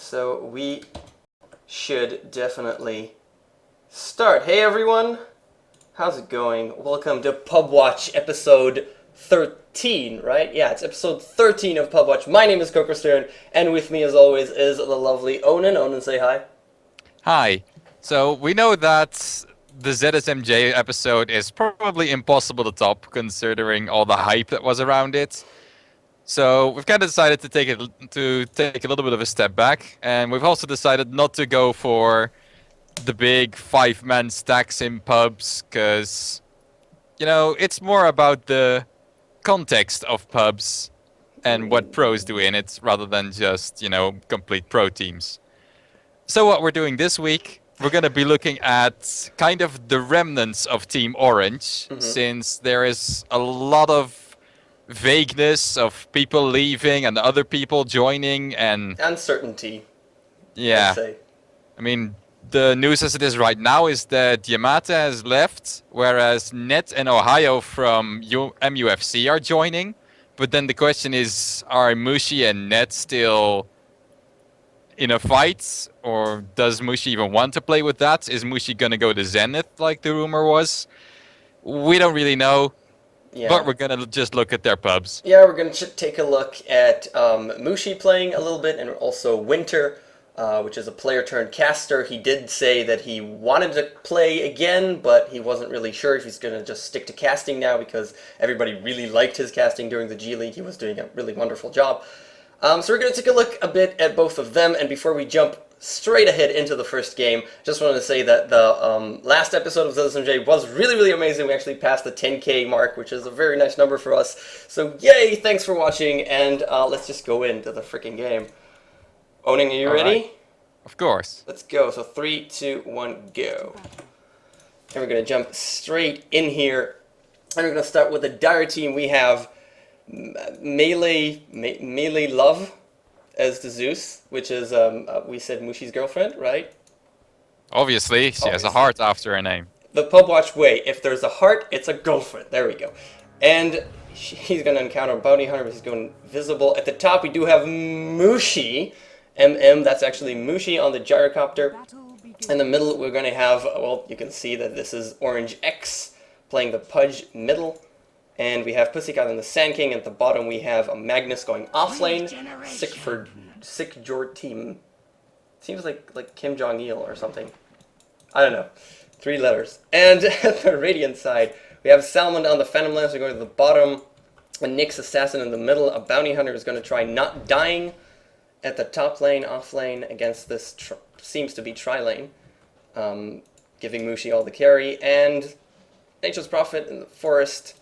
So we should definitely start. Hey everyone, how's it going? Welcome to Pubwatch episode 13, right? Yeah, it's episode 13 of Pubwatch. My name is KOKOStern, and with me as always is the lovely Onin. Onin, say hi. Hi. So we know that the ZSMJ episode is probably impossible to top considering all the hype that was around it. So we've kind of decided to take a little bit of a step back, and we've also decided not to go for the big 5-man stacks in pubs because it's more about the context of pubs and what pros do in it rather than just, complete pro teams. So what we're doing this week, we're going to be looking at kind of the remnants of Team Orange, since there is a lot of vagueness of people leaving and other people joining and uncertainty. Yeah. I'd say. I mean, the news as it is right now is that Yamata has left, whereas Net and Ohio from MUFC are joining. But then the question is, are Mushi and Net still in a fight, or does Mushi even want to play with that? Is Mushi gonna go to Zenith like the rumor was? We don't really know. Yeah. But we're gonna just look at their pubs. Yeah, we're going to take a look at Mushi playing a little bit, and also Winter, which is a player-turned-caster. He did say that he wanted to play again, but he wasn't really sure if he's going to just stick to casting now because everybody really liked his casting during the G League. He was doing a really wonderful job. So we're going to take a look a bit at both of them, and before we jump straight ahead into the first game, just wanted to say that the last episode of ZSMJ was really, really amazing. We actually passed the 10K mark, which is a very nice number for us. So yay, thanks for watching, and let's just go into the freaking game. Onin, are you ready? Right. Of course. Let's go. So 3, 2, 1, go. And we're going to jump straight in here, and we're going to start with the Dire team. We have Melee Love as the Zeus, which is, we said Mushi's girlfriend, right? Obviously, she has a heart after her name. The Pubwatch way, if there's a heart, it's a girlfriend. There we go. And he's going to encounter Bounty Hunter, but he's going visible. At the top, we do have Mushi. That's actually Mushi on the Gyrocopter. In the middle, we're going to have, well, you can see that this is Orange X playing the Pudge middle. And we have Pussycat on the Sand King. At the bottom, we have a Magnus going offlane. Sick Jort team. Seems like Kim Jong-il or something. I don't know. 3 letters. And at the Radiant side, we have Salmon on the Phantom Lance. We're going to the bottom. A Nyx Assassin in the middle. A Bounty Hunter is going to try not dying at the top lane, off lane, against this seems to be tri-lane. Giving Mushi all the carry. And Nature's Prophet in the forest.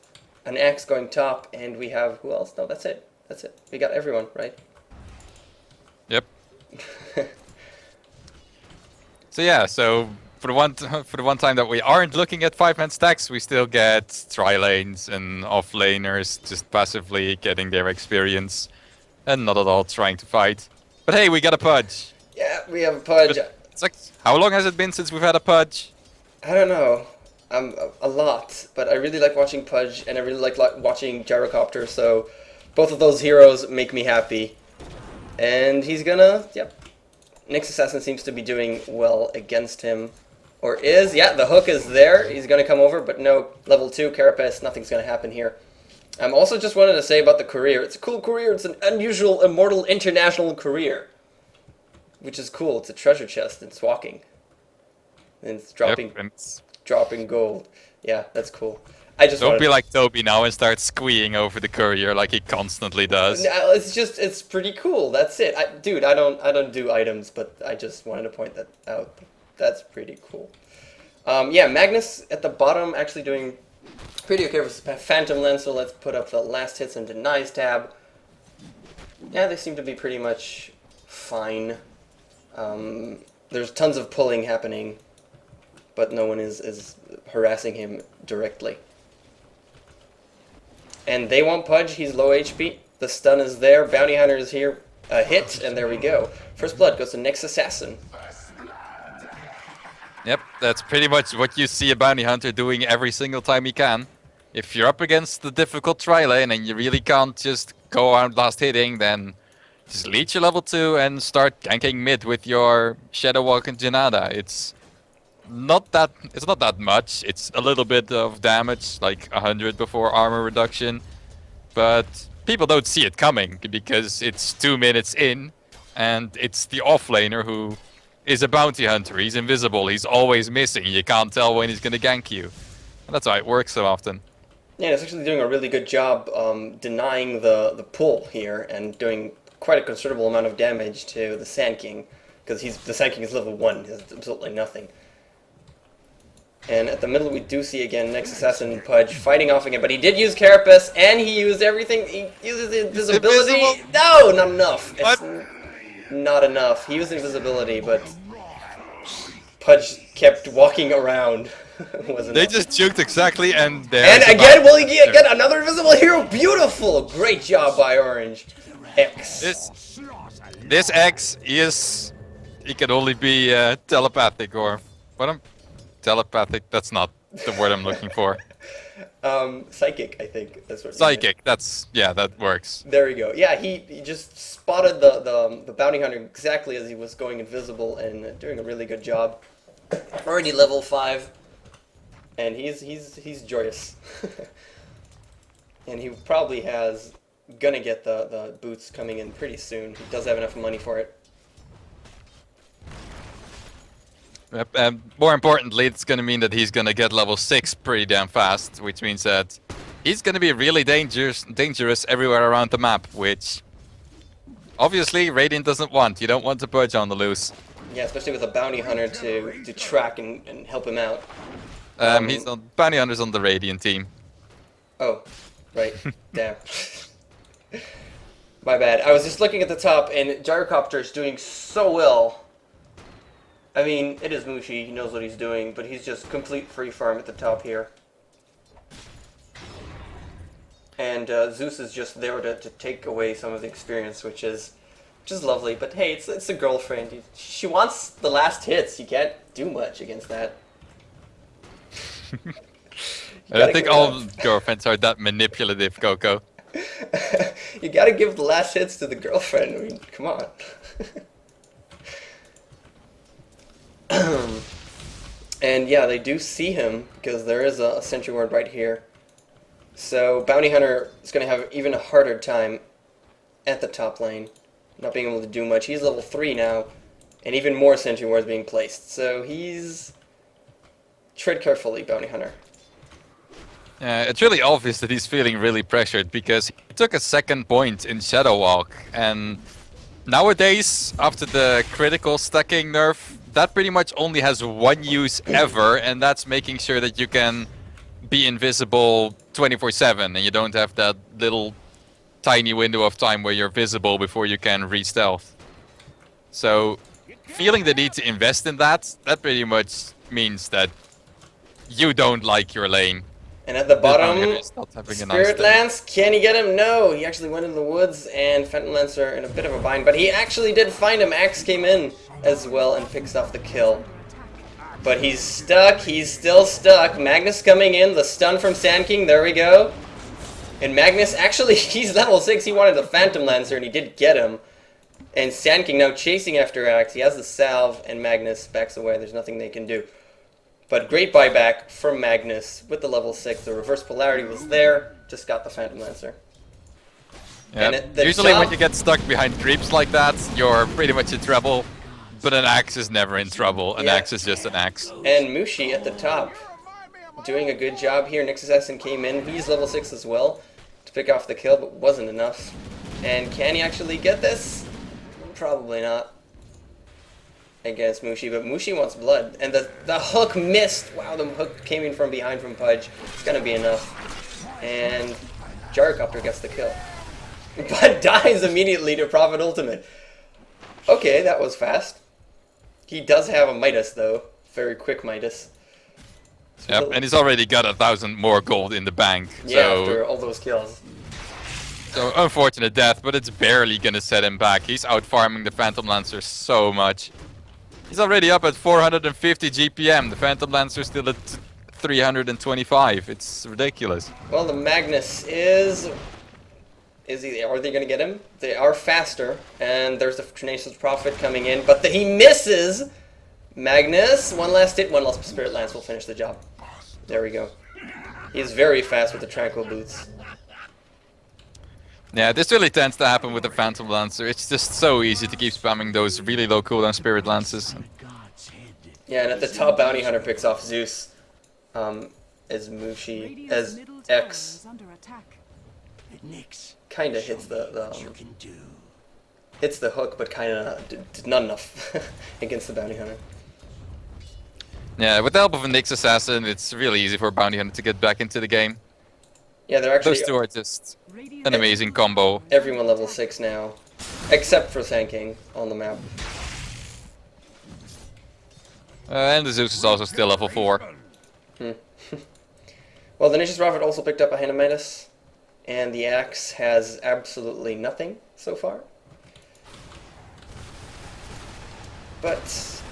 An axe going top, and we have, who else? No, that's it. That's it. We got everyone, right? Yep. So for the one time that we aren't looking at 5-man stacks, we still get tri-lanes and off-laners just passively getting their experience and not at all trying to fight. But hey, we got a Pudge. Yeah, we have a Pudge. It's like, how long has it been since we've had a Pudge? I don't know. A lot, but I really like watching Pudge, and I really like watching Gyrocopter, so both of those heroes make me happy. And he's gonna, yep. Nyx Assassin seems to be doing well against him. Or is, yeah, the hook is there. He's gonna come over, but no, level 2, Carapace, nothing's gonna happen here. Also just wanted to say about the career. It's a cool career, it's an unusual, immortal, international career. Which is cool, it's a treasure chest, it's walking. And it's dropping... Yep, dropping gold. Yeah, that's cool. I just don't be like Toby now and start squeeing over the courier like he constantly does. It's pretty cool. That's it. I don't do items, but I just wanted to point that out. That's pretty cool. Yeah, Magnus at the bottom actually doing pretty okay with Phantom Lens, so let's put up the last hits and denies tab. Yeah, they seem to be pretty much fine. There's tons of pulling happening, but no one is harassing him directly. And they want Pudge, he's low HP. The stun is there, Bounty Hunter is here, a hit, and there we go. First blood goes to Nyx Assassin. Yep, that's pretty much what you see a Bounty Hunter doing every single time he can. If you're up against the difficult tri-lane and you really can't just go out last hitting, then just leech your level 2 and start ganking mid with your Shadow Walk and Janada. It's not that much. It's a little bit of damage, like 100 before armor reduction. But people don't see it coming because it's 2 minutes in and it's the offlaner who is a bounty hunter. He's invisible, he's always missing. You can't tell when he's gonna gank you. And that's why it works so often. Yeah, it's actually doing a really good job denying the pull here and doing quite a considerable amount of damage to the Sand King, because the Sand King is level 1, he has absolutely nothing. And at the middle we do see again Next Assassin and Pudge fighting off again, but he did use Carapace and he used everything. He uses invisibility. No, not enough. It's not enough. He used invisibility, but Pudge kept walking around. They just juked exactly, and there. And again, will he get another invisible hero? Beautiful! Great job by Orange. X. This X he can only be telepathic or telepathic. That's not the word I'm looking for. Psychic, I think that's what. Psychic. That works. There we go. Yeah, he just spotted the bounty hunter exactly as he was going invisible and doing a really good job. Already level 5, and he's joyous. And he probably gonna get the boots coming in pretty soon. He does have enough money for it. More importantly, it's going to mean that he's going to get level 6 pretty damn fast, which means that he's going to be really dangerous everywhere around the map, which obviously Radiant doesn't want. You don't want to Pudge on the loose. Yeah, especially with a bounty hunter to track and help him out. He's on bounty hunter's on the Radiant team. Oh, right. Damn. My bad. I was just looking at the top, and Gyrocopter is doing so well. I mean, it is Mushi, he knows what he's doing, but he's just complete free farm at the top here. And Zeus is just there to take away some of the experience, which is lovely. But hey, it's a girlfriend. She wants the last hits. You can't do much against that. I don't think all girlfriends are that manipulative, Coco. You gotta give the last hits to the girlfriend. I mean, come on. And yeah, they do see him because there is a sentry ward right here. So Bounty Hunter is going to have even a harder time at the top lane, not being able to do much. He's level 3 now, and even more sentry wards being placed. So tread carefully, Bounty Hunter. It's really obvious that he's feeling really pressured because he took a second point in Shadow Walk, and nowadays, after the critical stacking nerf, that pretty much only has one use ever, and that's making sure that you can be invisible 24/7, and you don't have that little tiny window of time where you're visible before you can re-stealth. So, feeling the need to invest in that pretty much means that you don't like your lane. And at the bottom, Spirit Lance, can he get him? No, he actually went in the woods, and Phantom Lancer in a bit of a bind, but he actually did find him. Axe came in as well and picks off the kill. But he's stuck, he's still stuck. Magnus coming in, the stun from Sand King, there we go. And Magnus, actually, he's level 6, he wanted the Phantom Lancer, and he did get him. And Sand King now chasing after Axe, he has the salve, and Magnus backs away, there's nothing they can do. But great buyback from Magnus with the level 6. The reverse polarity was there. Just got the Phantom Lancer. Yeah. Usually when you get stuck behind creeps like that, you're pretty much in trouble. But an axe is never in trouble. An axe is just an axe. And Mushi at the top. Doing a good job here. Next Assassin came in. He's level 6 as well. To pick off the kill, but wasn't enough. And can he actually get this? Probably not. Against Mushi, but Mushi wants blood. And the hook missed. Wow, the hook came in from behind from Pudge. It's gonna be enough. And Gyrocopter gets the kill. But dies immediately to Prophet Ultimate. Okay, that was fast. He does have a Midas though. Very quick Midas. Yep, and he's already got 1,000 more gold in the bank. Yeah, after all those kills. So unfortunate death, but it's barely gonna set him back. He's out farming the Phantom Lancer so much. He's already up at 450 GPM. The Phantom Lancer's still at 325. It's ridiculous. Well, the Magnus is Are they going to get him? They are faster, and there's the Tenacious Prophet coming in, but he misses! Magnus, one last hit, one last Spirit Lance will finish the job. There we go. He's very fast with the Tranquil Boots. Yeah, this really tends to happen with the Phantom Lancer. It's just so easy to keep spamming those really low cooldown Spirit Lances. Yeah, and at the top, Bounty Hunter picks off Zeus as Mushi, as X. Kinda hits hits the hook, but kinda not enough against the Bounty Hunter. Yeah, with the help of a Nyx Assassin, it's really easy for Bounty Hunter to get back into the game. Yeah, they're actually... Those two are just an amazing combo. Everyone level 6 now, except for Sand King on the map. And the Zeus is also still level 4. Well, the Tenacious Prophet also picked up a Henometus, and the Axe has absolutely nothing so far. But...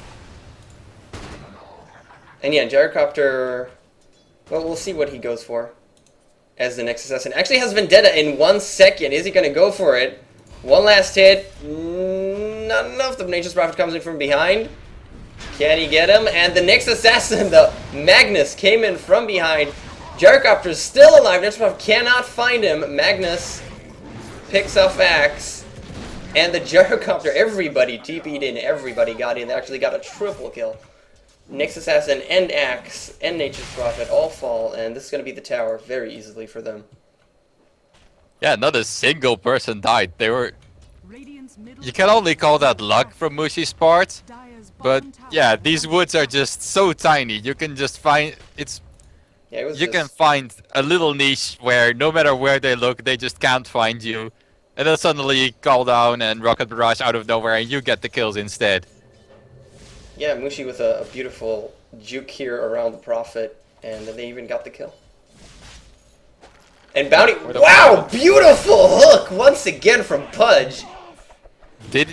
And yeah, Gyrocopter... Well, we'll see what he goes for as the next assassin. Actually has Vendetta in 1 second. Is he going to go for it? One last hit. Not enough. The Tenacious Prophet comes in from behind. Can he get him? And the next assassin, the Magnus, came in from behind. Gyrocopter's still alive. Tenacious Prophet cannot find him. Magnus picks up Axe. And the Gyrocopter, everybody TP'd in. Everybody got in. They actually got a triple kill. Nyx Assassin and Axe and Nature's Prophet all fall, and this is going to be the tower very easily for them. Yeah, not a single person died. They were... You can only call that luck from Mushi's part, but yeah, these woods are just so tiny. You can just find... You can find a little niche where no matter where they look, they just can't find you. And then suddenly Call Down and Rocket Barrage out of nowhere and you get the kills instead. Yeah, Mushi with a beautiful juke here around the Prophet, and they even got the kill. And Bounty... Wow! Beautiful hook once again from Pudge!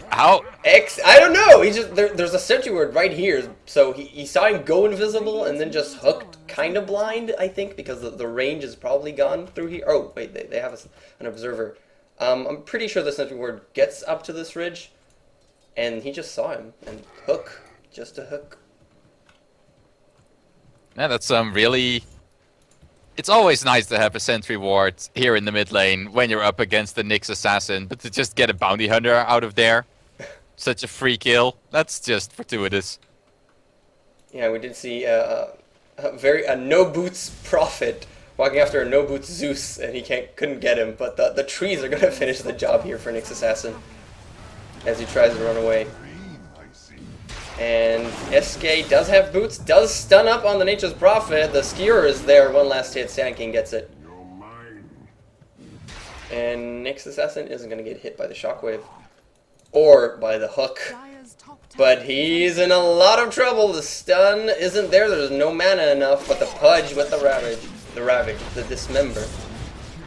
How? I don't know! He just... There's a sentry word right here, so he saw him go invisible and then just hooked kind of blind, I think, because the range is probably gone through here. Oh, wait, they have an observer. I'm pretty sure the sentry word gets up to this ridge, and he just saw him, and hook. Just a hook. Yeah, that's really... It's always nice to have a sentry ward here in the mid lane when you're up against the Nyx Assassin, but to just get a Bounty Hunter out of there, such a free kill, that's just fortuitous. Yeah, we did see a no-boots Prophet walking after a no-boots Zeus, and he couldn't get him, but the trees are going to finish the job here for Nyx Assassin as he tries to run away. And SK does have boots, does stun up on the Nature's Prophet. The Skewer is there, one last hit, Sand King gets it. And Nyx Assassin isn't going to get hit by the Shockwave. Or by the hook. But he's in a lot of trouble. The stun isn't there, there's no mana enough, but the Pudge with the Ravage, the Dismember.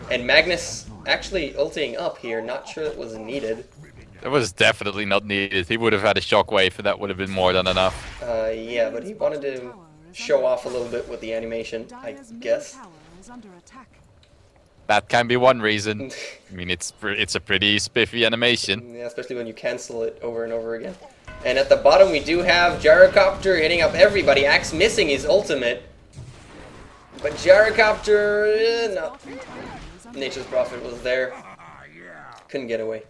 And Magnus actually ulting up here, not sure it was needed. It was definitely not needed. He would have had a shockwave and that would have been more than enough. Yeah, but he wanted to show off a little bit with the animation, I guess. That can be one reason. I mean, it's a pretty spiffy animation. Yeah, especially when you cancel it over and over again. And at the bottom we do have Gyrocopter hitting up everybody. Axe missing his ultimate. But Gyrocopter, no. Nature's Prophet was there. Couldn't get away.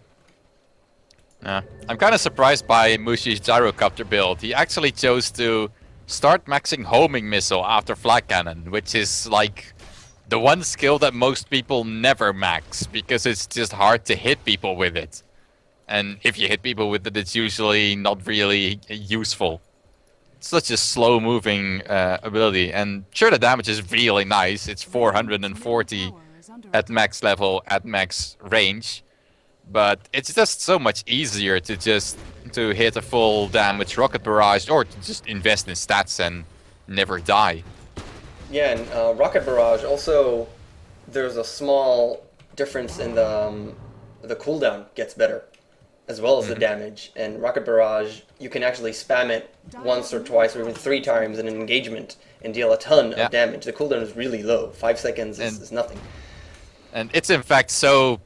I'm kind of surprised by Mushi's Gyrocopter build. He actually chose to start maxing Homing Missile after Flag Cannon, which is like the one skill that most people never max, because it's just hard to hit people with it. And if you hit people with it, it's usually not really useful. It's such a slow-moving ability, and sure, the damage is really nice. It's 440 at max level, at max range. But it's just so much easier to hit a full damage Rocket Barrage or to just invest in stats and never die. Yeah, and Rocket Barrage also, there's a small difference in the cooldown gets better, as well as the damage. And Rocket Barrage, you can actually spam it once or twice or even 3 times in an engagement and deal a ton of damage. The cooldown is really low. 5 seconds is nothing. And it's in fact so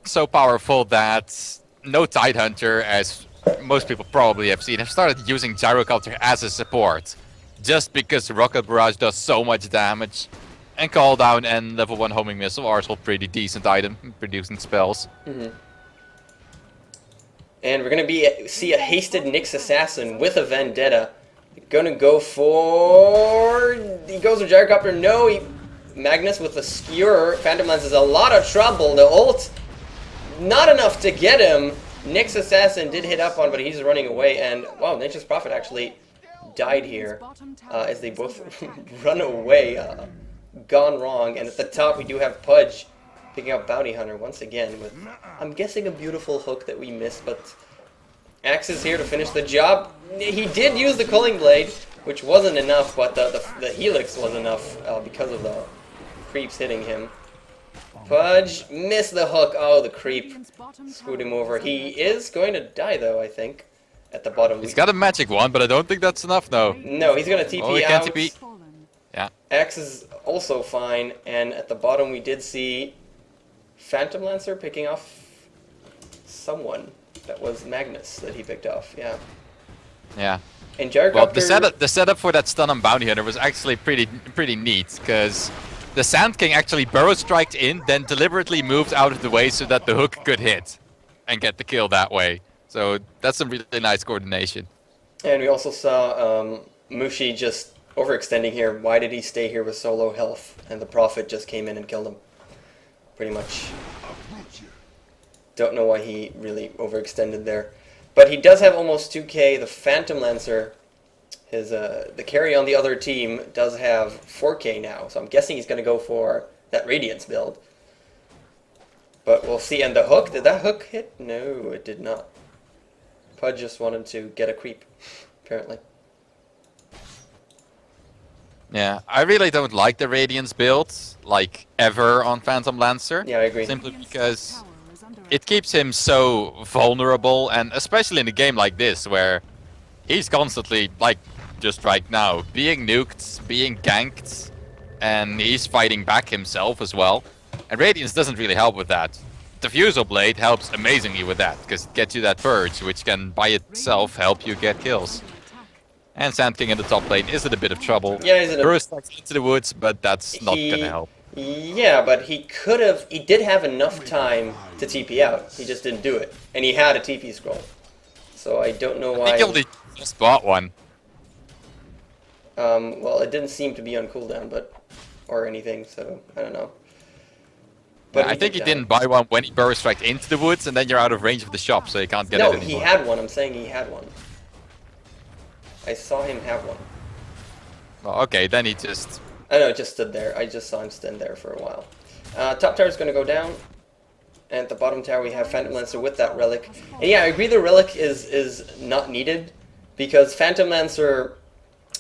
so powerful that no Tidehunter, as most people probably have seen, have started using Gyrocopter as a support. Just because the Rocket Barrage does so much damage. And Call Down and level 1 homing missile are also pretty decent item, producing spells. And we're going to see a hasted Nyx Assassin with a Vendetta. Gonna go for... He goes with Gyrocopter. No, Magnus with the Skewer. Phantom Lance is a lot of trouble. The ult, not enough to get him. Nyx Assassin did hit up on, but he's running away. And, wow, Nature's Prophet actually died here as they both run away. Gone wrong. And at the top, we do have Pudge picking up Bounty Hunter once again with, I'm guessing, a beautiful hook that we missed, but Axe is here to finish the job. He did use the Culling Blade, which wasn't enough, but the Helix was enough because of the creeps hitting him. Pudge missed the hook. Oh, the creep screwed him over. He is going to die, though, I think, at the bottom. He's got a magic one, but I don't think that's enough, no. No, he's going to TP oh, he out. can't TP. Yeah. Axe is also fine, and at the bottom we did see Phantom Lancer picking off someone. That was Magnus that he picked off, yeah. Yeah. And Gyrocopter... Well, the setup for that stun on Bounty Hunter was actually pretty neat, because the Sand King actually burrow striked in, then deliberately moved out of the way so that the hook could hit and get the kill that way. So that's some really nice coordination. And we also saw Mushi just overextending here. Why did he stay here with so low health? And the Prophet just came in and killed him. Pretty much. Don't know why he really overextended there. But he does have almost 2k. The Phantom Lancer, the carry on the other team, does have 4k now. So I'm guessing he's going to go for that Radiance build. But we'll see. And the hook, did that hook hit? No, it did not. Pudge just wanted to get a creep, apparently. Yeah, I really don't like the Radiance build, like, ever on Phantom Lancer. Yeah, I agree. Simply because it keeps him so vulnerable, and especially in a game like this, where he's constantly, like, just right now, being nuked, being ganked, and he's fighting back himself as well. And Radiance doesn't really help with that. Diffusal Blade helps amazingly with that, because it gets you that Purge, which can by itself help you get kills. And Sand King in the top lane is in a bit of trouble. Yeah, he's in a... Burst into the woods, but that's not gonna help. Yeah, but he did have enough time to TP out. He just didn't do it. And he had a TP scroll. So I don't know why... I think he only just bought one. Well, it didn't seem to be on cooldown, but... or anything, so I don't know. But yeah, I think he didn't buy one when he burst striked into the woods, and then you're out of range of the shop, so you can't get it anymore. No, he had one. I'm saying he had one. I saw him have one. Well, okay, then he just... I know, it just stood there. I just saw him stand there for a while. Top tower is going to go down. And at the bottom tower we have Phantom Lancer with that Relic. And yeah, I agree the Relic is not needed. Because Phantom Lancer...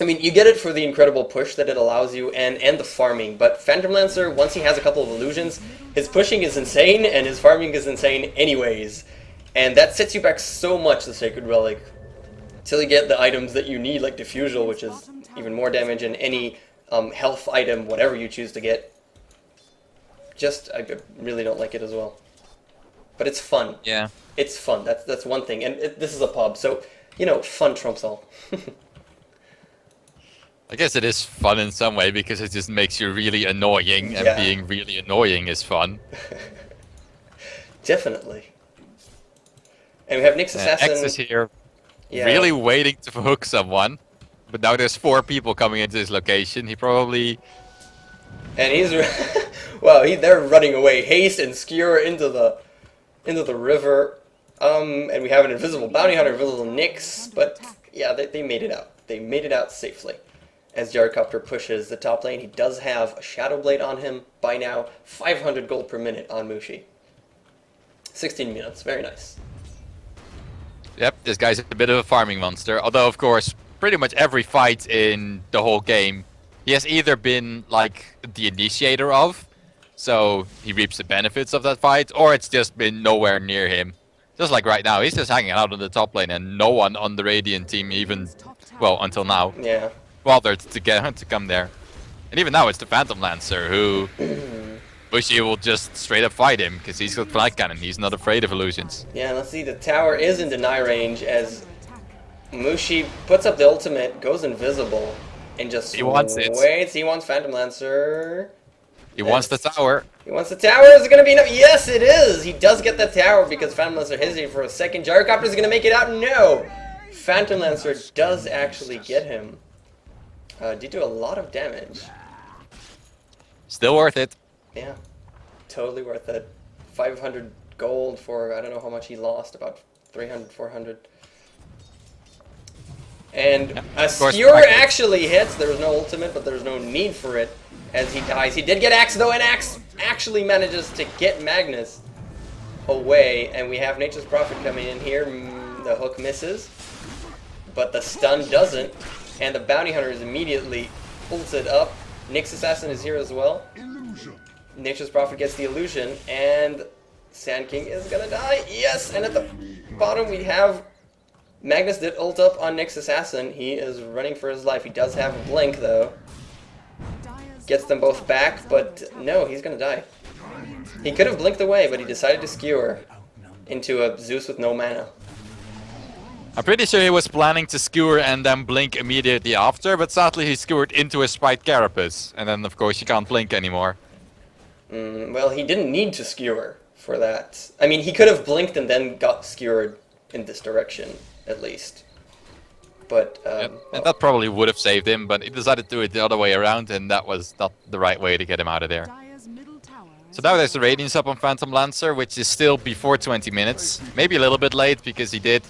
I mean, you get it for the incredible push that it allows you and the farming. But Phantom Lancer, once he has a couple of illusions, his pushing is insane and his farming is insane anyways. And that sets you back so much, the Sacred Relic. Till you get the items that you need, like Diffusal, which is even more damage, and any health item, whatever you choose to get. I really don't like it as well. But it's fun. Yeah. It's fun. That's one thing. And this is a pub, so, you know, fun trumps all. I guess it is fun in some way, because it just makes you really annoying, and being really annoying is fun. Definitely. And we have Nyx Assassin. X is here. Yeah. Really waiting to hook someone, but now there's 4 people coming into this location. He probably... And he's... wow, they're running away. Haste and Skewer into the river. And we have an invisible Bounty Hunter, invisible Nyx, but yeah, they made it out. They made it out safely. As Gyrocopter pushes the top lane, he does have a Shadow Blade on him by now. 500 gold per minute on Mushi. 16 minutes, very nice. Yep, this guy's a bit of a farming monster. Although, of course, pretty much every fight in the whole game, he has either been, like, the initiator of, so he reaps the benefits of that fight, or it's just been nowhere near him. Just like right now, he's just hanging out on the top lane, and no one on the Radiant team even, well, until now, bothered to get to come there. And even now, it's the Phantom Lancer who Mushi will just straight up fight him because he's got flag cannon. He's not afraid of illusions. Yeah, let's see. The tower is in deny range as Mushi puts up the ultimate, goes invisible, and just He wants it. waits. He wants Phantom Lancer. He wants the tower. He wants the tower. Is it going to be enough? Yes, it is. He does get the tower because Phantom Lancer hesitated for a second. Gyrocopter is going to make it out. No. Phantom Lancer does actually get him. Did do a lot of damage. Still worth it. Yeah, totally worth it. 500 gold for, I don't know how much he lost, about 300, 400. And a skewer actually hits. There was no ultimate, but there's no need for it as he dies. He did get Axe though, and Axe actually manages to get Magnus away. And we have Nature's Prophet coming in here. The hook misses, but the stun doesn't. And the Bounty Hunter is immediately ulted up. Nyx Assassin is here as well. Nature's Prophet gets the illusion, and Sand King is gonna die. Yes, and at the bottom we have Magnus did ult up on Nyx Assassin. He is running for his life. He does have a blink though. Gets them both back, but no, he's gonna die. He could have blinked away, but he decided to skewer into a Zeus with no mana. I'm pretty sure he was planning to skewer and then blink immediately after, but sadly he skewered into a spiked carapace, and then of course you can't blink anymore. Well, he didn't need to skewer for that. I mean, he could have blinked and then got skewered in this direction, at least. But, and that probably would have saved him, but he decided to do it the other way around, and that was not the right way to get him out of there. So now there's the Radiance up on Phantom Lancer, which is still before 20 minutes. Maybe a little bit late, because he did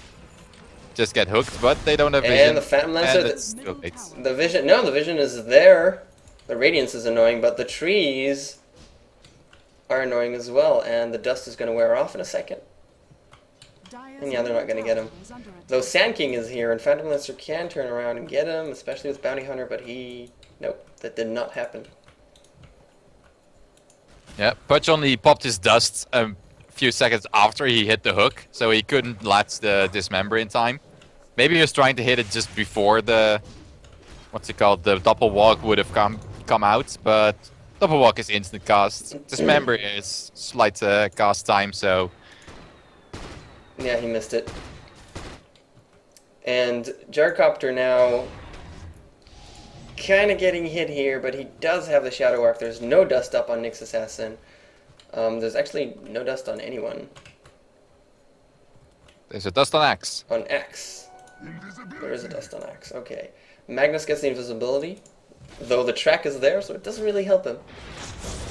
just get hooked, but they don't have vision. And the Phantom Lancer, the vision, no, the vision is there. The Radiance is annoying, but the trees are annoying as well, and the dust is going to wear off in a second. And yeah, they're not going to get him. Though Sand King is here, and Phantom Lancer can turn around and get him, especially with Bounty Hunter, but nope, that did not happen. Yeah, Pudge only popped his dust a few seconds after he hit the hook, so he couldn't latch the Dismember in time. Maybe he was trying to hit it just before the, what's it called, the Double Walk would have come out, but Double Walk is instant cast. Dismember is slight cast time, so... Yeah, he missed it. And Gyrocopter now kind of getting hit here, but he does have the Shadow Arc. There's no dust up on Nyx Assassin. There's actually no dust on anyone. There's a dust on Axe. On Axe. There is a dust on Axe, okay. Magnus gets the invisibility, though the track is there, so it doesn't really help him.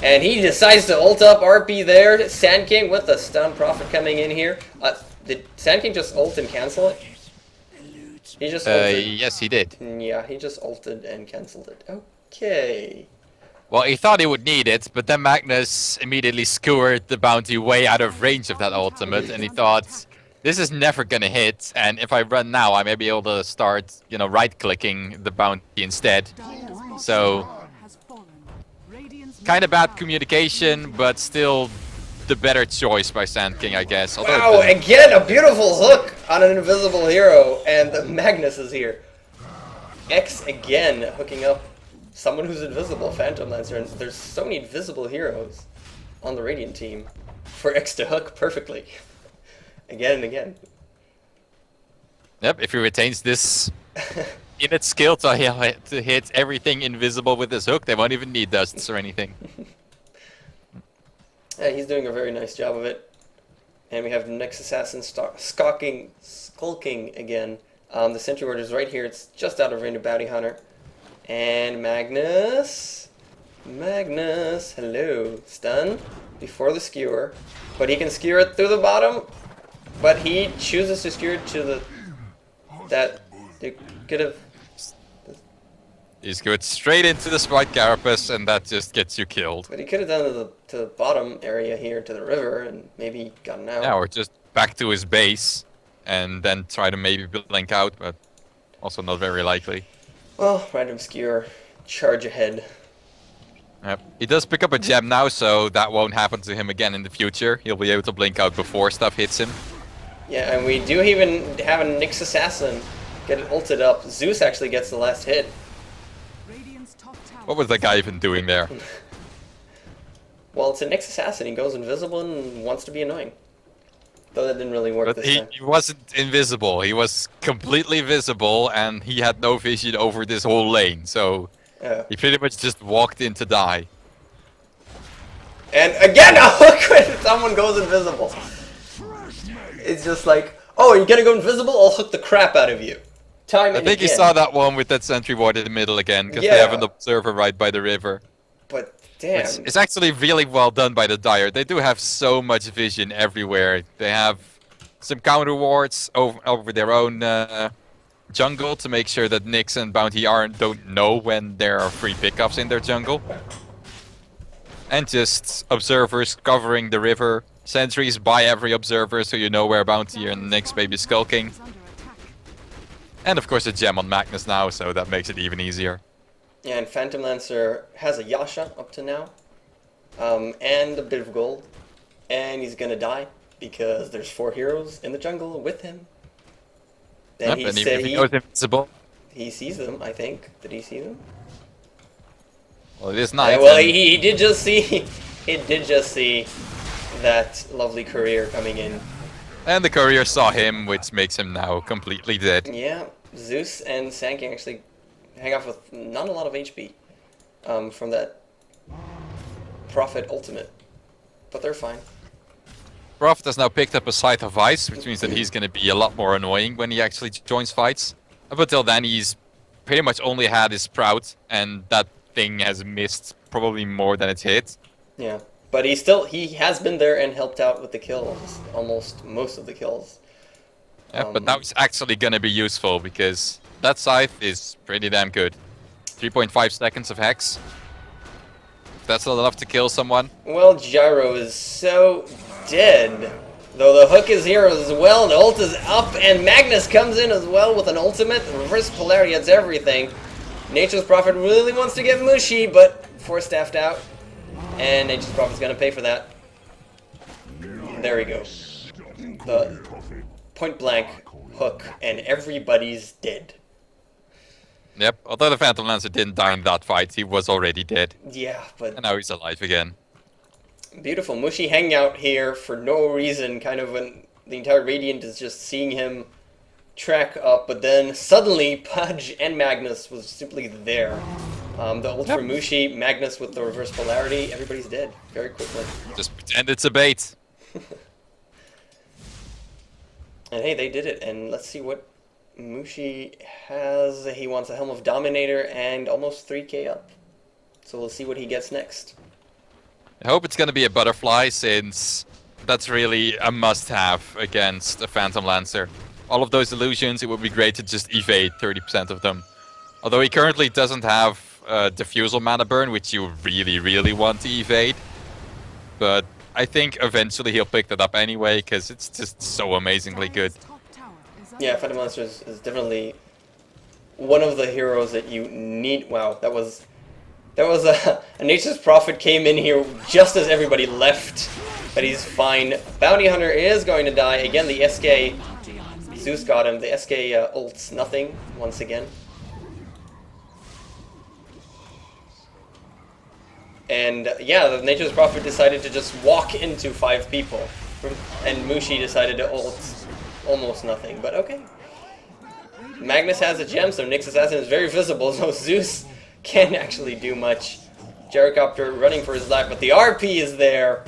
And he decides to ult up RP there. Sand King with the stun. Prophet coming in here. Did Sand King just ult and cancel it? He just ulted. Yes, he did. Yeah, he just ulted and cancelled it. Okay. Well, he thought he would need it, but then Magnus immediately skewered the bounty way out of range of that ultimate, and he thought, this is never gonna hit, and if I run now, I may be able to start, right-clicking the bounty instead. So, kind of bad communication, but still the better choice by Sand King, I guess. Wow, again, a beautiful hook on an invisible hero, and the Magnus is here. X again, hooking up someone who's invisible, Phantom Lancer, and there's so many invisible heroes on the Radiant team for X to hook perfectly. Again and again. Yep, if he retains this in its skill to hit everything invisible with his hook, they won't even need dusts or anything. Yeah, he's doing a very nice job of it. And we have Nyx Assassin skulking again. The Sentry Ward is right here. It's just out of range of Bounty Hunter. And Magnus, hello. Stun before the skewer. But he can skewer it through the bottom. But he chooses to skewer it to they could have... He's going straight into the spiked carapace, and that just gets you killed. But he could have done it to the bottom area here, to the river, and maybe gotten out. Yeah, or just back to his base, and then try to maybe blink out, but also not very likely. Well, random skewer, charge ahead. Yep. He does pick up a gem now, so that won't happen to him again in the future. He'll be able to blink out before stuff hits him. Yeah, and we do even have a Nyx Assassin get it ulted up. Zeus actually gets the last hit. What was that guy even doing there? Well, it's a Nyx assassin. He goes invisible and wants to be annoying. Though that didn't really work But this time. he wasn't invisible. He was completely visible, and he had no vision over this whole lane. So Oh. he pretty much just walked in to die. And again, a hook when someone goes invisible. It's just like, oh, you're gonna go invisible? I'll hook the crap out of you. Time I and think you again. saw that one with that sentry ward in the middle again, because they have an observer right by the river. But damn. It's actually really well done by the Dire. They do have so much vision everywhere. They have some counter wards over their own jungle to make sure that Nyx and Bounty don't know when there are free pickups in their jungle. And just observers covering the river. Sentries by every observer so you know where Bounty and Nyx may be skulking. And of course a gem on Magnus now, so that makes it even easier. Yeah, and Phantom Lancer has a Yasha up to now. And a bit of gold. And he's gonna die because there's 4 heroes in the jungle with him. Then Yep, and if he goes invisible. he sees them, I think. Did he see them? Well, it is night. Well, he did just see. He did just see that lovely courier coming in. And the courier saw him, which makes him now completely dead. Yeah, Zeus and Sanking actually hang off with not a lot of HP from that Prophet ultimate, but they're fine. Prophet has now picked up a Scythe of Ice, which means that he's going to be a lot more annoying when he actually joins fights. Up until then, he's pretty much only had his Sprout, and that thing has missed probably more than it's hit. Yeah, but he has been there and helped out with the kills, almost most of the kills. Yeah, but now it's actually going to be useful because that Scythe is pretty damn good. 3.5 seconds of Hex. If that's not enough to kill someone. Well, Gyro is so dead. Though the hook is here as well, the ult is up, and Magnus comes in as well with an ultimate. The reverse polarity hits everything. Nature's Prophet really wants to get Mushi, but 4-staffed out. And Nature's Prophet's gonna pay for that. There we go. The point blank hook, and everybody's dead. Yep, although the Phantom Lancer didn't die in that fight, he was already dead. Yeah, but And now he's alive again. beautiful. Mushi hanging out here for no reason, kind of when the entire Radiant is just seeing him track up, but then suddenly Pudge and Magnus was simply there. The ult for Mushi, Magnus with the reverse polarity, everybody's dead very quickly. Just pretend it's a bait. And hey, they did it, and let's see what Mushi has. He wants a Helm of Dominator and almost 3k up. So we'll see what he gets next. I hope it's going to be a Butterfly, since that's really a must-have against a Phantom Lancer. All of those illusions, it would be great to just evade 30% of them. Although he currently doesn't have Diffusal Mana Burn, which you really, really want to evade. But I think eventually he'll pick that up anyway, because it's just so amazingly good. Yeah, Phantom Lancer is definitely one of the heroes that you need. Wow, that was a Nature's Prophet came in here just as everybody left, but he's fine. Bounty Hunter is going to die. Again, the SK, Zeus got him. The SK ults nothing once again. And yeah, the Nature's Prophet decided to just walk into 5 people. And Mushi decided to ult almost nothing, but okay. Magnus has a gem, so Nyx Assassin is very visible, so Zeus can't actually do much. Gyrocopter running for his life, but the RP is there.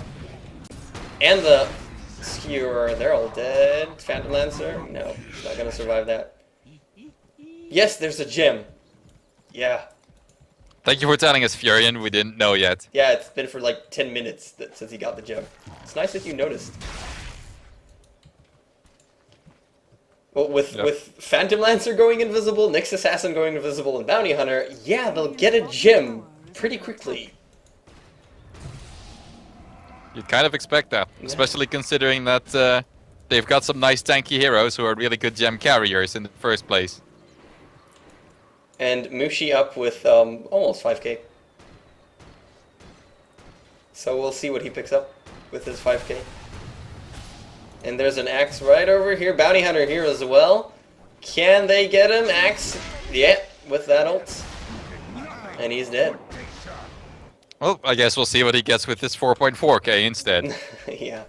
And the Skewer, they're all dead. Phantom Lancer, no, not gonna survive that. Yes, there's a gem. Yeah. Thank you for telling us, Furion. We didn't know yet. Yeah, it's been for like 10 minutes since he got the gem. It's nice that you noticed. Well, with Phantom Lancer going invisible, Nyx Assassin going invisible, and Bounty Hunter, yeah, they'll get a gem pretty quickly. You'd kind of expect that, especially considering that they've got some nice tanky heroes who are really good gem carriers in the first place. And Mushi up with almost 5k. So we'll see what he picks up with his 5k. And there's an axe right over here. Bounty Hunter here as well. Can they get him? Axe. Yeah, with that ult. And he's dead. Well, I guess we'll see what he gets with this 4.4k instead. Yeah.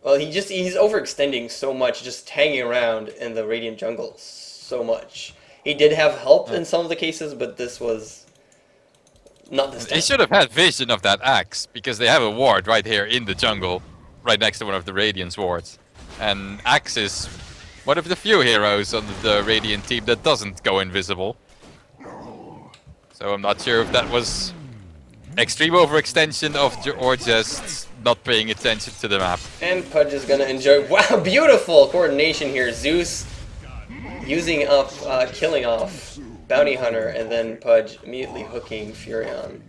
Well, he's overextending so much, just hanging around in the Radiant jungle so much. He did have help in some of the cases, but this was not this He time. should have had vision of that axe, because they have a ward right here in the jungle, right next to one of the Radiant's wards. And Axe is one of the few heroes on the Radiant team that doesn't go invisible. So I'm not sure if that was extreme overextension or just not paying attention to the map. And Pudge is gonna enjoy. Wow, beautiful coordination here. Zeus using up, killing off Bounty Hunter, and then Pudge immediately hooking Furion.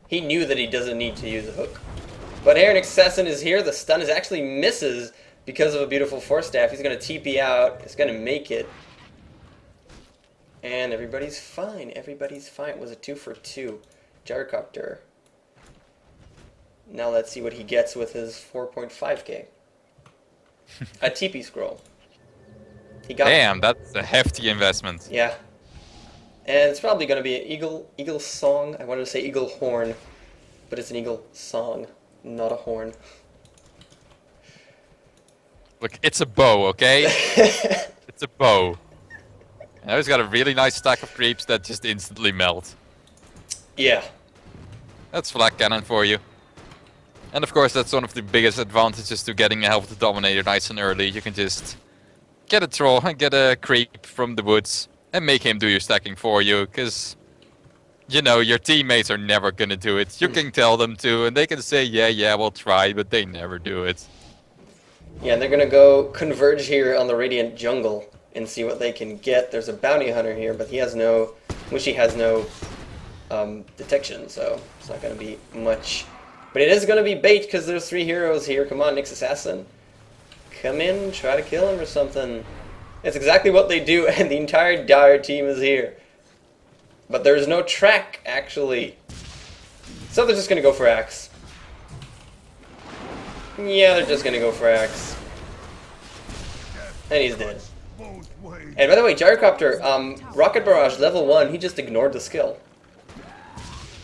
He knew that he doesn't need to use a hook. But Aaron Assassin is here. The stun is actually misses because of a beautiful Force Staff. He's gonna TP out. He's gonna make it. And everybody's fine. Everybody's fine. It was a 2 for 2. Gyrocopter. Now let's see what he gets with his 4.5k. A TP scroll. He got. Damn, that's a hefty investment. Yeah. And it's probably going to be an eagle song. I wanted to say eagle horn, but it's an eagle song, not a horn. Look, it's a bow, okay? It's a bow. Now he's got a really nice stack of creeps that just instantly melt. Yeah. That's Flak Cannon for you. And of course, that's one of the biggest advantages to getting a Help of the Dominator nice and early. You can just get a troll and get a creep from the woods and make him do your stacking for you, because, you know, your teammates are never gonna do it. You can tell them to, and they can say, yeah, we'll try, but they never do it. Yeah, and they're going to go converge here on the Radiant jungle and see what they can get. There's a Bounty Hunter here, but he has no... Mushi has no detection, so it's not going to be much. But it is going to be bait because there's 3 heroes here. Come on, Nyx Assassin. Come in, try to kill him or something. It's exactly what they do, and the entire Dire team is here. But there's no track, actually. So they're just going to go for Axe. Yeah, they're just going to go for Axe. And he's dead. And by the way, Gyrocopter, Rocket Barrage level 1, he just ignored the skill.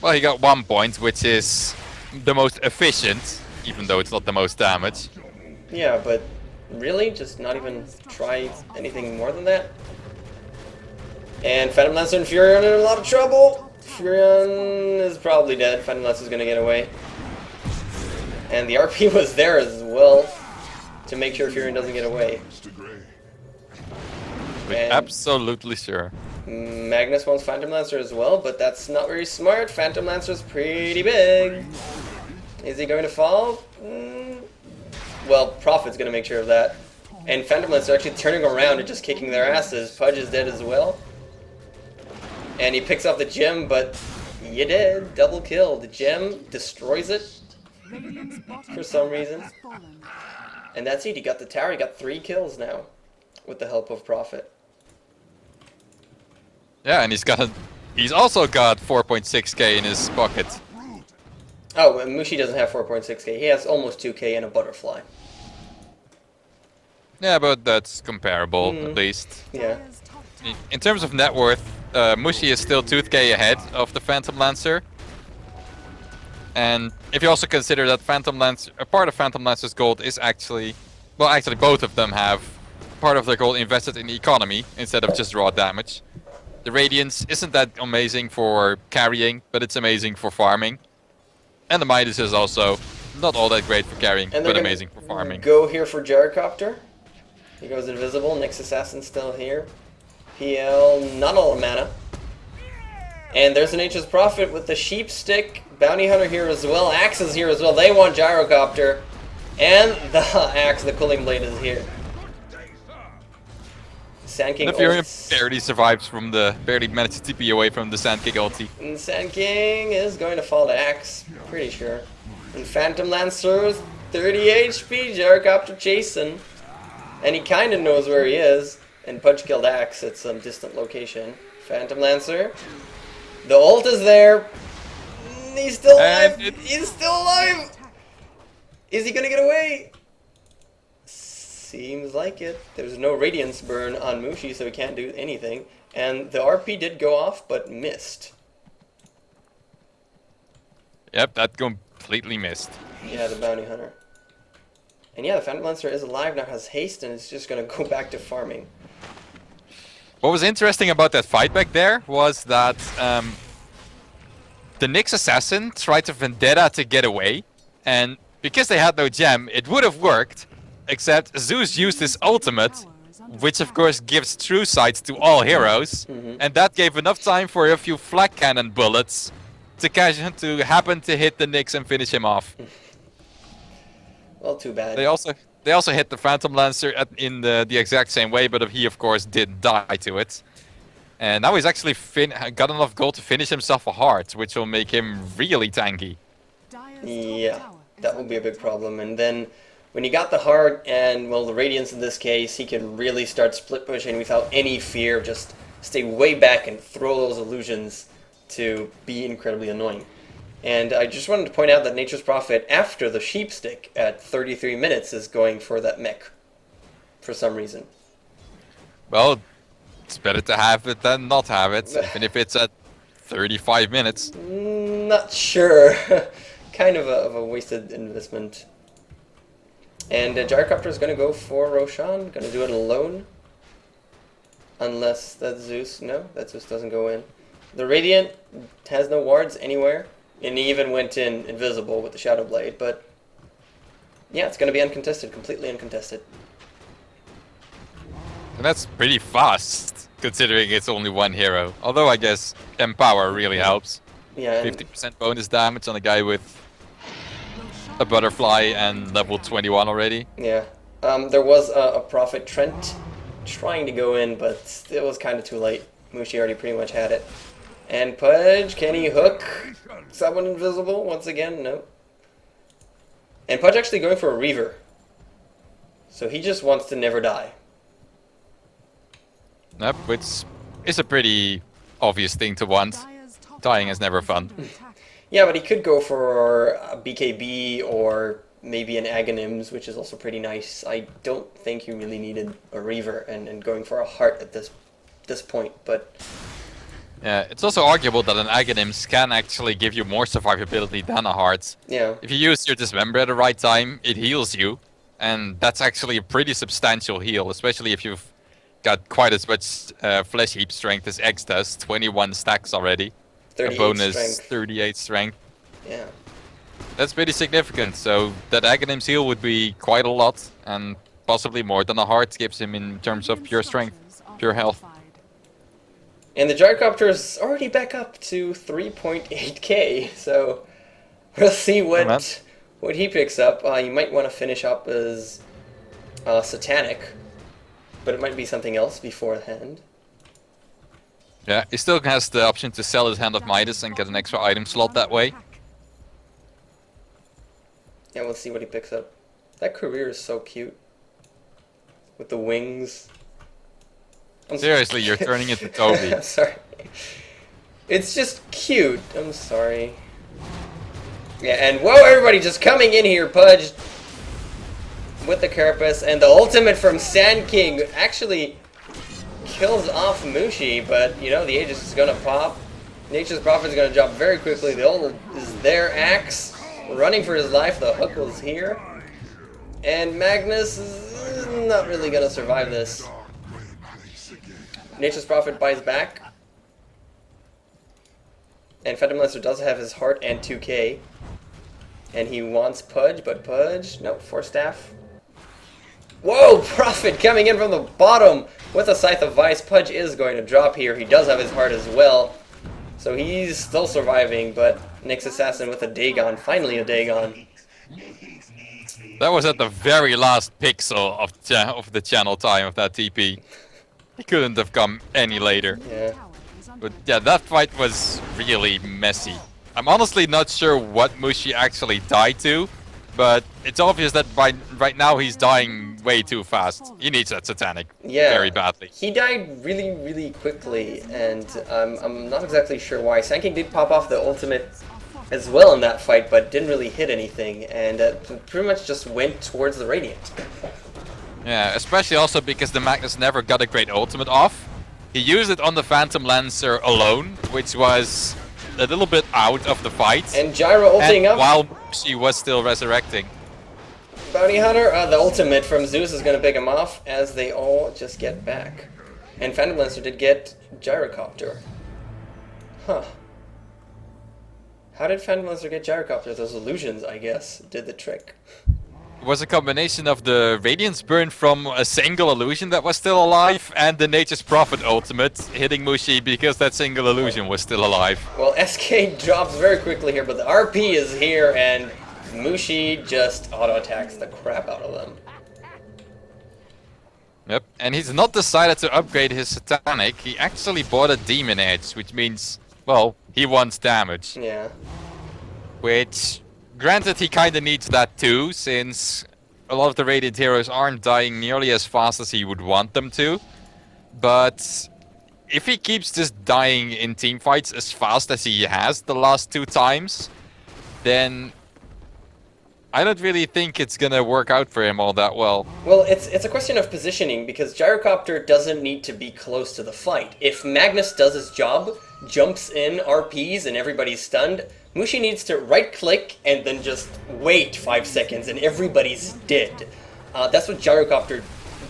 Well, he got 1 point, which is the most efficient, even though it's not the most damage. Yeah, but really? Just not even try anything more than that? And Phantom Lancer and Furion are in a lot of trouble! Furion is probably dead. Phantom Lancer's gonna get away. And the RP was there as well to make sure Furion doesn't get away. And Absolutely sure. Magnus wants Phantom Lancer as well, but that's not very smart. Phantom Lancer's pretty big. Is he going to fall? Well, Prophet's going to make sure of that. And Phantom Lancer actually turning around and just kicking their asses. Pudge is dead as well. And he picks up the gem, but you did. Double kill. The gem destroys it for some reason. And that's it. He got the tower. He got 3 kills now with the help of Prophet. Yeah, and he's also got 4.6k in his pocket. Oh, and Mushi doesn't have 4.6k. He has almost 2k and a butterfly. Yeah, but that's comparable, at least. Yeah. In terms of net worth, Mushi is still 2k ahead of the Phantom Lancer. And if you also consider that Phantom Lancer, a part of Phantom Lancer's gold is actually, well, actually both of them have part of their gold invested in the economy instead of just raw damage. The Radiance isn't that amazing for carrying, but it's amazing for farming. And the Midas is also not all that great for carrying, but amazing for farming. Go here for Gyrocopter. He goes invisible. Nyx Assassin's still here. PL, not all mana. And there's an Nature's Prophet with the Sheep Stick. Bounty Hunter here as well. Axe is here as well. They want Gyrocopter. And the Axe, the Cooling Blade, is here. Sand King The Furion barely survives from barely managed to TP away from the Sand King ulti. And Sand King is going to fall to Axe, pretty sure. And Phantom Lancer, 30 HP, Gyrocopter chasing. And he kind of knows where he is. And Pudge killed Axe at some distant location. Phantom Lancer. The ult is there. He's still alive. He's still alive. Is he going to get away? Seems like it. There's no Radiance burn on Mushi, so he can't do anything. And the RP did go off, but missed. Yep, that completely missed. Yeah, the bounty hunter. And yeah, the Phantom Lancer is alive now, has haste, and is just going to go back to farming. What was interesting about that fight back there was that the Nyx assassin tried to vendetta to get away, and because they had no gem, it would have worked, except Zeus used his ultimate, which of course gives true sight to all heroes, and that gave enough time for a few flak cannon bullets to happen to hit the Nyx and finish him off. Well, too bad. They also hit the Phantom Lancer in the exact same way, but he of course didn't die to it. And now he's actually got enough gold to finish himself a heart, which will make him really tanky. Yeah, that will be a big problem. And then when you got the heart and, well, the Radiance in this case, he can really start split pushing without any fear. Just stay way back and throw those illusions to be incredibly annoying. And I just wanted to point out that Nature's Prophet, after the sheep stick at 33 minutes, is going for that mech for some reason. Well, it's better to have it than not have it, even if it's at 35 minutes. Not sure. Kind of a wasted investment. And Gyrocopter is going to go for Roshan. Going to do it alone. Unless that Zeus... No, that Zeus doesn't go in. The Radiant has no wards anywhere. And he even went in invisible with the Shadow Blade. But yeah, it's going to be uncontested. Completely uncontested. And that's pretty fast, considering it's only one hero. Although I guess Empower really helps. Yeah. 50% bonus damage on a guy with a butterfly and level 21 already. Yeah. There was a Prophet Trent trying to go in, but it was kind of too late. Mushi already pretty much had it. And Pudge, can he hook someone invisible once again? No. And Pudge actually going for a Reaver. So he just wants to never die. Yep, which is a pretty obvious thing to want. Dying is never fun. Yeah, but he could go for a BKB or maybe an Aghanims, which is also pretty nice. I don't think you really needed a Reaver and going for a heart at this point, but... Yeah, it's also arguable that an Aghanims can actually give you more survivability than a heart. Yeah. If you use your Dismember at the right time, it heals you. And that's actually a pretty substantial heal, especially if you've got quite as much flesh heap strength as X does. 21 stacks already. 38 a bonus strength. 38 strength. Yeah. That's pretty significant. So that Aghanims heal would be quite a lot, and possibly more than a heart gives him in terms of pure strength, pure health. And the Gyrocopter is already back up to 3.8k, so we'll see what he picks up. You might want to finish up as Satanic, but it might be something else beforehand. Yeah, he still has the option to sell his Hand of Midas and get an extra item slot that way. Yeah, we'll see what he picks up. That career is so cute. With the wings. Seriously, you're turning into Toby. I'm sorry. It's just cute. I'm sorry. Yeah, and whoa, everybody just coming in here, Pudge. With the Carapace, and the ultimate from Sand King actually kills off Mushi, but you know, the Aegis is gonna pop. Nature's Prophet is gonna drop very quickly. The ult is there, Axe running for his life. The hook was here. And Magnus is not really gonna survive this. Nature's Prophet buys back. And Phantom Lancer does have his heart and 2k. And he wants Pudge, but Pudge, nope, 4 staff. Whoa, Prophet coming in from the bottom with a Scythe of Vice. Pudge is going to drop here. He does have his heart as well. So he's still surviving, but Nyx Assassin with a Dagon. Finally a Dagon. That was at the very last pixel of the channel time of that TP. He couldn't have come any later. Yeah. But yeah, that fight was really messy. I'm honestly not sure what Mushi actually died to, but it's obvious that right now he's dying way too fast. He needs that Satanic very badly. He died really, really quickly, and I'm not exactly sure why. Sand King did pop off the ultimate as well in that fight, but didn't really hit anything, and pretty much just went towards the Radiant. Yeah, especially also because the Magnus never got a great ultimate off. He used it on the Phantom Lancer alone, which was a little bit out of the fight. And Gyro ulting up. While she was still resurrecting. Bounty Hunter, the ultimate from Zeus is going to pick him off as they all just get back. And Phantom Lancer did get Gyrocopter. Huh. How did Phantom Lancer get Gyrocopter? Those illusions, I guess, did the trick. It was a combination of the Radiance Burn from a single illusion that was still alive and the Nature's Prophet ultimate hitting Mushi because that single illusion was still alive. Well, SK drops very quickly here, but the RP is here and Mushi just auto-attacks the crap out of them. Yep, and he's not decided to upgrade his Satanic. He actually bought a Demon Edge, which means, well, he wants damage. Yeah. Which, granted, he kinda needs that too, since a lot of the Radiant heroes aren't dying nearly as fast as he would want them to. But if he keeps just dying in teamfights as fast as he has the last 2 times, then I don't really think it's gonna work out for him all that well. Well, it's a question of positioning, because Gyrocopter doesn't need to be close to the fight. If Magnus does his job, jumps in, RPs, and everybody's stunned, Mushi needs to right-click and then just wait 5 seconds, and everybody's dead. That's what Gyrocopter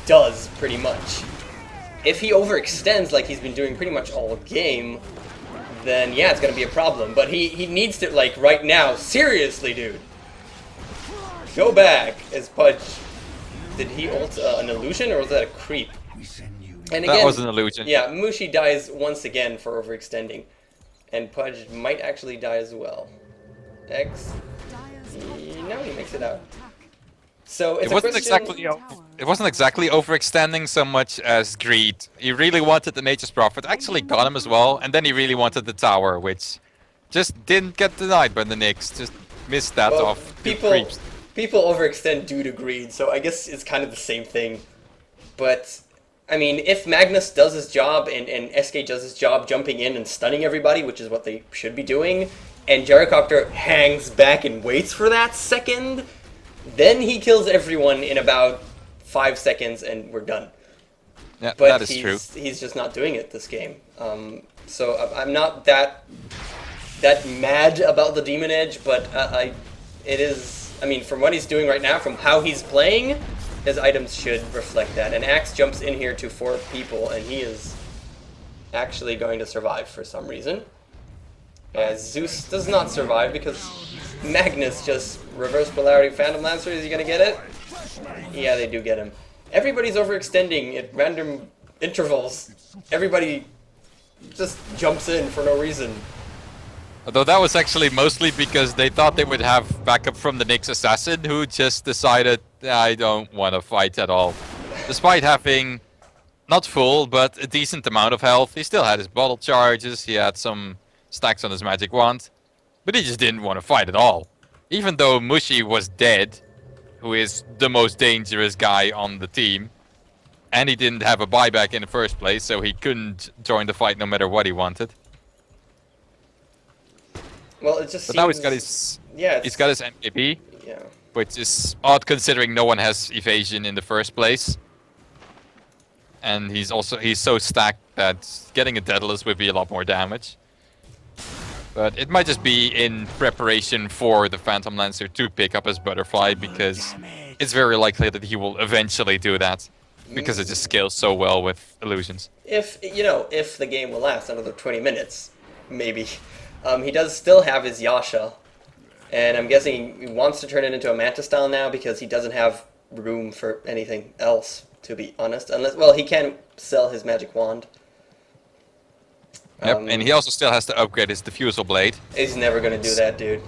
does, pretty much. If he overextends like he's been doing pretty much all game, then yeah, it's gonna be a problem. But he needs to, like, right now, seriously, dude. Go back, as Pudge. Did he ult an illusion, or was that a creep? And again, that was an illusion. Yeah, Mushi dies once again for overextending. And Pudge might actually die as well. X. No, he makes it out. So it's it wasn't exactly overextending so much as greed. He really wanted the Nature's Prophet, actually got him as well, and then he really wanted the tower, which just didn't get denied by the Knicks. Just missed that off. People overextend due to greed, so I guess it's kind of the same thing. But, I mean, if Magnus does his job and SK does his job jumping in and stunning everybody, which is what they should be doing, and Gyrocopter hangs back and waits for that second, then he kills everyone in about 5 seconds and we're done. Yeah, but that is true. He's just not doing it this game. So I'm not that mad about the Demon Edge, but it is... I mean, from what he's doing right now, from how he's playing, his items should reflect that. And Axe jumps in here to 4 people, and he is actually going to survive for some reason. As Zeus does not survive because Magnus just reverse polarity Phantom Lancer. Is he going to get it? Yeah, they do get him. Everybody's overextending at random intervals. Everybody just jumps in for no reason. Although that was actually mostly because they thought they would have backup from the Nyx Assassin, who just decided, I don't want to fight at all. Despite having, not full, but a decent amount of health, he still had his bottle charges, he had some stacks on his magic wand, but he just didn't want to fight at all. Even though Mushi was dead, who is the most dangerous guy on the team, and he didn't have a buyback in the first place, so he couldn't join the fight no matter what he wanted. Well, it just But seems... now he's got his MKB, Yeah. which is odd considering no one has evasion in the first place. And he's so stacked that getting a Daedalus would be a lot more damage. But it might just be in preparation for the Phantom Lancer to pick up his Butterfly, because it's very likely that he will eventually do that. Because it just scales so well with illusions. If the game will last another 20 minutes, maybe. He does still have his Yasha, and I'm guessing he wants to turn it into a Mantis style now because he doesn't have room for anything else, to be honest. Unless, well, he can sell his magic wand. Yep, and he also still has to upgrade his Diffusal Blade. He's never gonna do that, dude.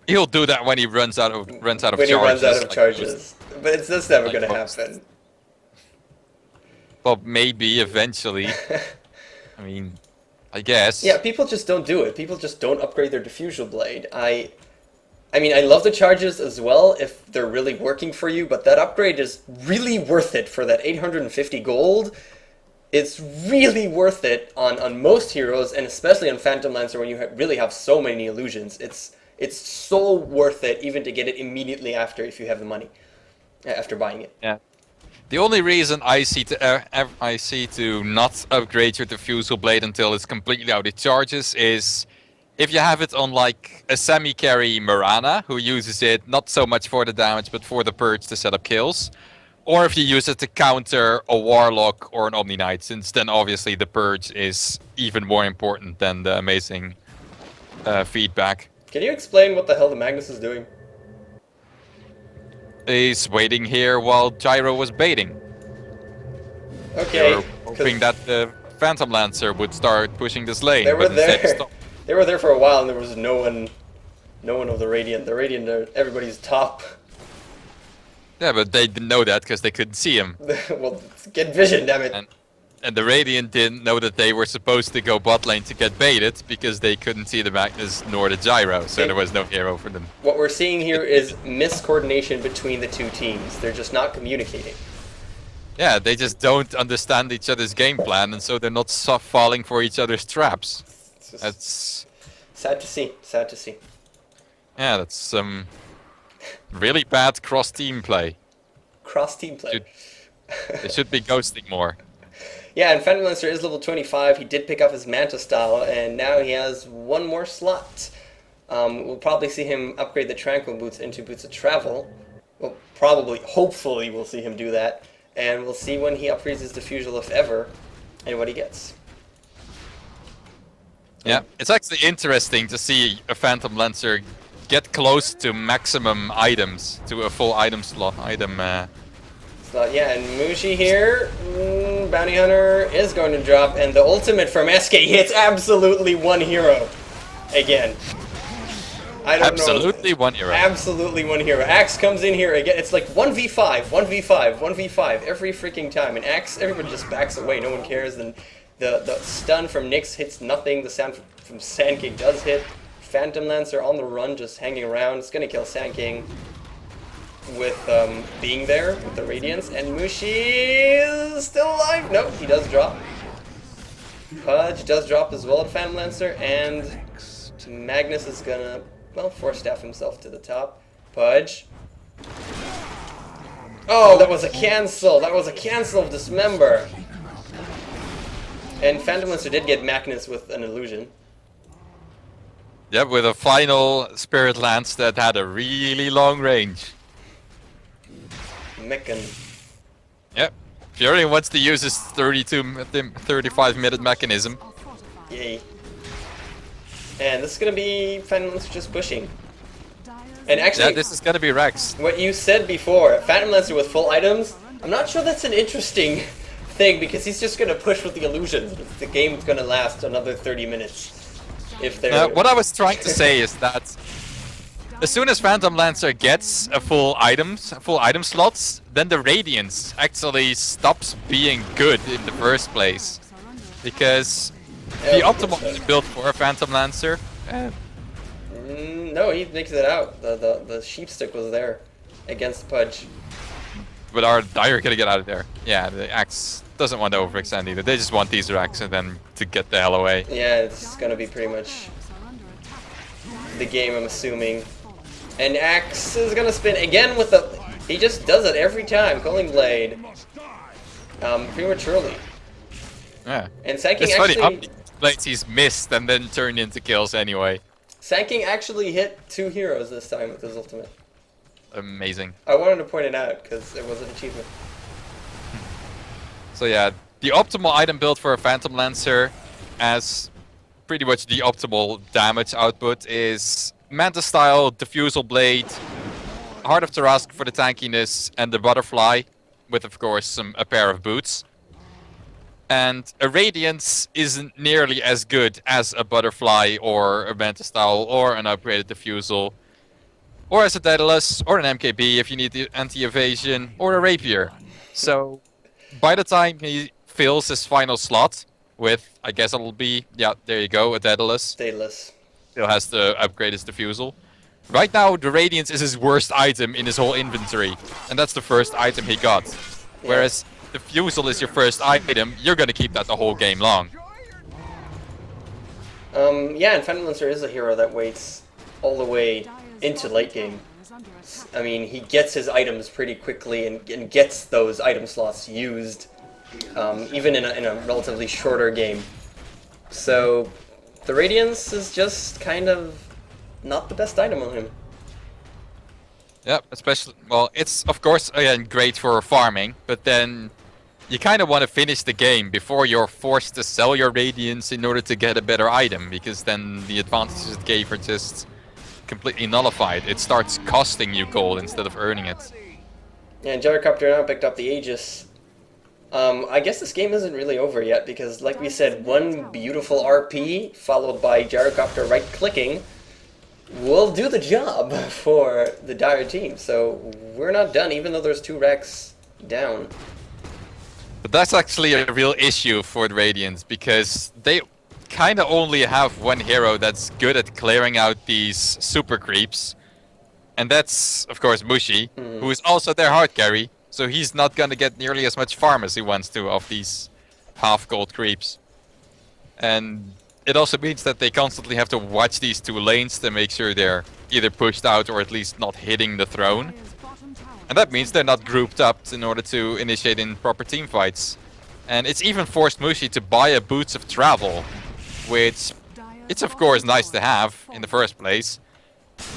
He'll do that when he runs out of charges. When he runs out of charges. But that's never gonna happen. Well, maybe eventually. I mean, I guess. Yeah, people just don't do it. People just don't upgrade their Diffusal Blade. I mean, I love the charges as well if they're really working for you, but that upgrade is really worth it for that 850 gold. It's really worth it on most heroes, and especially on Phantom Lancer when you really have so many illusions. It's so worth it even to get it immediately after if you have the money, after buying it. Yeah. The only reason I see to not upgrade your diffusal blade until it's completely out of charges is if you have it on like a semi-carry Mirana who uses it not so much for the damage but for the purge to set up kills, or if you use it to counter a Warlock or an Omni Knight, since then obviously the purge is even more important than the amazing feedback. Can you explain what the hell the Magnus is doing? He's waiting here while Gyro was baiting. Okay. They were hoping that the Phantom Lancer would start pushing this lane. They were but instead there. stopped. They were there for a while, and there was no one of the Radiant. The Radiant are everybody's top. Yeah, but they didn't know that because they couldn't see him. Well, get vision, damn it. And the Radiant didn't know that they were supposed to go bot lane to get baited because they couldn't see the Magnus nor the Gyro, so there was no hero for them. What we're seeing here is miscoordination between the two teams. They're just not communicating. Yeah, they just don't understand each other's game plan, and so they're not falling for each other's traps. That's sad to see. Sad to see. Yeah, that's some really bad cross-team play. Cross-team play. They should be ghosting more. Yeah, and Phantom Lancer is level 25. He did pick up his Manta style, and now he has one more slot. We'll probably see him upgrade the Tranquil boots into boots of travel. Well, probably, hopefully, we'll see him do that. And we'll see when he upgrades his Diffusal, if ever, and what he gets. Yeah, it's actually interesting to see a Phantom Lancer get close to maximum items, to a full item slot. Yeah, and Mushi here, Bounty Hunter is going to drop, and the ultimate from SK hits absolutely one hero. Again. I don't Absolutely know. one hero. Absolutely one hero. Axe comes in here again. It's like 1v5, 1v5, 1v5 every freaking time. And Axe, everybody just backs away. No one cares. Then the stun from Nyx hits nothing. The sound from Sand King does hit. Phantom Lancer on the run, just hanging around. It's going to kill Sand King with being there with the Radiance. And Mushi is still alive. Nope, he does drop. Pudge does drop as well at Phantom Lancer. And Magnus is going to... well, force staff himself to the top. Pudge. Oh, that was a cancel. That was a cancel of Dismember. And Phantom Lancer did get Magnus with an illusion. Yep, with a final Spirit Lance that had a really long range. Mechan. Yep. Fury wants to use his 35-minute mechanism. Yay. And this is going to be Phantom Lancer just pushing. And actually, Yeah, this is gonna be Rex. what you said before, Phantom Lancer with full items, I'm not sure that's an interesting thing because he's just going to push with the illusions. The game's going to last another 30 minutes. If they're... What I was trying to say is that as soon as Phantom Lancer gets a full item slots, then the Radiance actually stops being good in the first place. Because the optimal build for a Phantom Lancer... no, he makes it out. The sheep stick was there against Pudge. But are Dire gonna get out of there? Yeah, the Axe doesn't want to overextend either. They just want these Axe and then to get the hell away. Yeah, it's gonna be pretty much the game, I'm assuming. And Axe is gonna spin again with the... he just does it every time. Culling Blade. Prematurely. Yeah. And Sand King It's funny how actually... many blades he's missed and then turned into kills anyway. Sand King actually hit 2 heroes this time with his ultimate. Amazing. I wanted to point it out because it was an achievement. So yeah, the optimal item build for a Phantom Lancer, as pretty much the optimal damage output, is Manta style, Diffusal Blade, Heart of Tarask for the tankiness, and the Butterfly, with of course a pair of boots. And a Radiance isn't nearly as good as a Butterfly or a Manta style or an upgraded Diffusal, or as a Daedalus, or an MKB if you need the anti-evasion, or a Rapier. So by the time he fills his final slot with, I guess it'll be, yeah, there you go, a Daedalus. Daedalus. Still has to upgrade his Diffusal. Right now, the Radiance is his worst item in his whole inventory. And that's the first item he got. Whereas Diffusal is your first item, you're gonna keep that the whole game long. Yeah, and Phantom Lancer is a hero that waits all the way into late game. I mean, he gets his items pretty quickly and gets those item slots used, even in a relatively shorter game. So the Radiance is just kind of not the best item on him. Yep, especially, well, it's of course again great for farming, but then you kind of want to finish the game before you're forced to sell your Radiance in order to get a better item, because then the advantages it gave are just completely nullified. It starts costing you gold instead of earning it. Yeah, and Gyrocopter now picked up the Aegis. I guess this game isn't really over yet, because like we said, one beautiful RP followed by Gyrocopter right-clicking will do the job for the Dire team. So we're not done, even though there's 2 racks down. But that's actually a real issue for the Radiants, because they kind of only have one hero that's good at clearing out these super creeps. And that's, of course, Mushi, who is also their hard carry. So he's not going to get nearly as much farm as he wants to of these half-gold creeps. And it also means that they constantly have to watch these 2 lanes to make sure they're either pushed out or at least not hitting the throne. And that means they're not grouped up in order to initiate in proper team fights. And it's even forced Mushi to buy a Boots of Travel, which it's of course nice to have in the first place.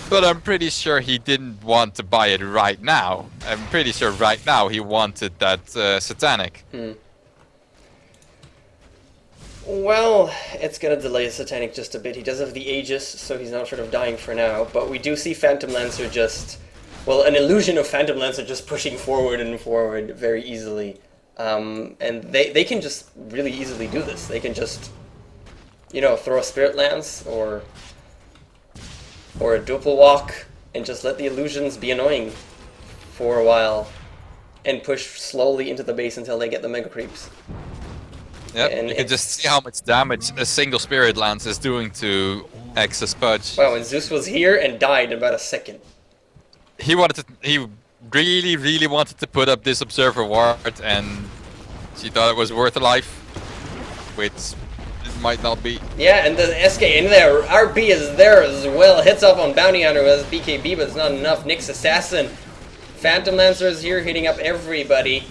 But I'm pretty sure he didn't want to buy it right now. I'm pretty sure right now he wanted that Satanic. Well, it's gonna delay Satanic just a bit. He does have the Aegis, so he's not sort of dying for now. But we do see Phantom Lancer just... well, an illusion of Phantom Lancer just pushing forward and forward very easily. And they can just really easily do this. They can just, you know, throw a Spirit Lance or a Duple Walk and just let the illusions be annoying for a while and push slowly into the base until they get the Mega Creeps. Yep, And you can just see how much damage a single Spirit Lance is doing to X's Pudge. Wow, and Zeus was here and died in about a second. He really wanted to put up this Observer Ward, and she thought it was worth a life, which it might not be. Yeah, and the SK in there, RP is there as well, hits up on Bounty Hunter with BKB, but it's not enough. Nyx Assassin, Phantom Lancer is here, hitting up everybody.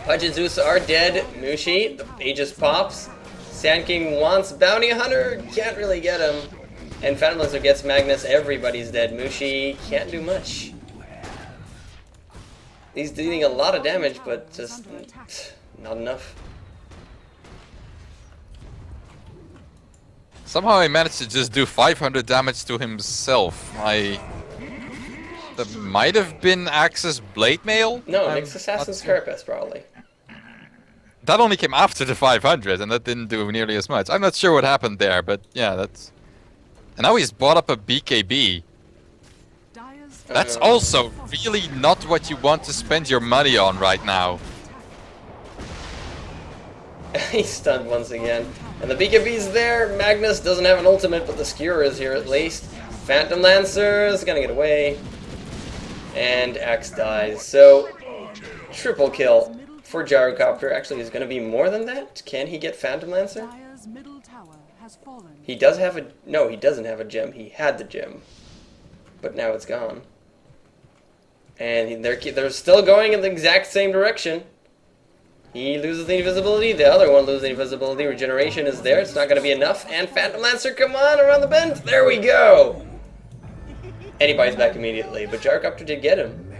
Pudge and Zeus are dead. Mushi, the Aegis pops. Sand King wants Bounty Hunter, can't really get him. And Phantom Lancer gets Magnus, everybody's dead. Mushi can't do much. He's dealing a lot of damage, but just not enough. Somehow he managed to just do 500 damage to himself. That might have been Axe's Blade Mail? No, Nyx Assassin's Carapace, probably. That only came after the 500, and that didn't do nearly as much. I'm not sure what happened there, but yeah, that's... And now he's bought up a BKB. That's also really not what you want to spend your money on right now. He's stunned once again. And the BKB's there. Magnus doesn't have an ultimate, but the Skewer is here at least. Phantom Lancer is gonna get away. And Axe dies. So, triple kill for Gyrocopter. Actually, is gonna be more than that. Can he get Phantom Lancer? He does have a... No, he doesn't have a gem. He had the gem. But now it's gone. And they're still going in the exact same direction. He loses the invisibility. The other one loses the invisibility. Regeneration is there. It's not going to be enough. And Phantom Lancer, come on, around the bend. There we go. And he bites back immediately. But Gyrocopter did get him.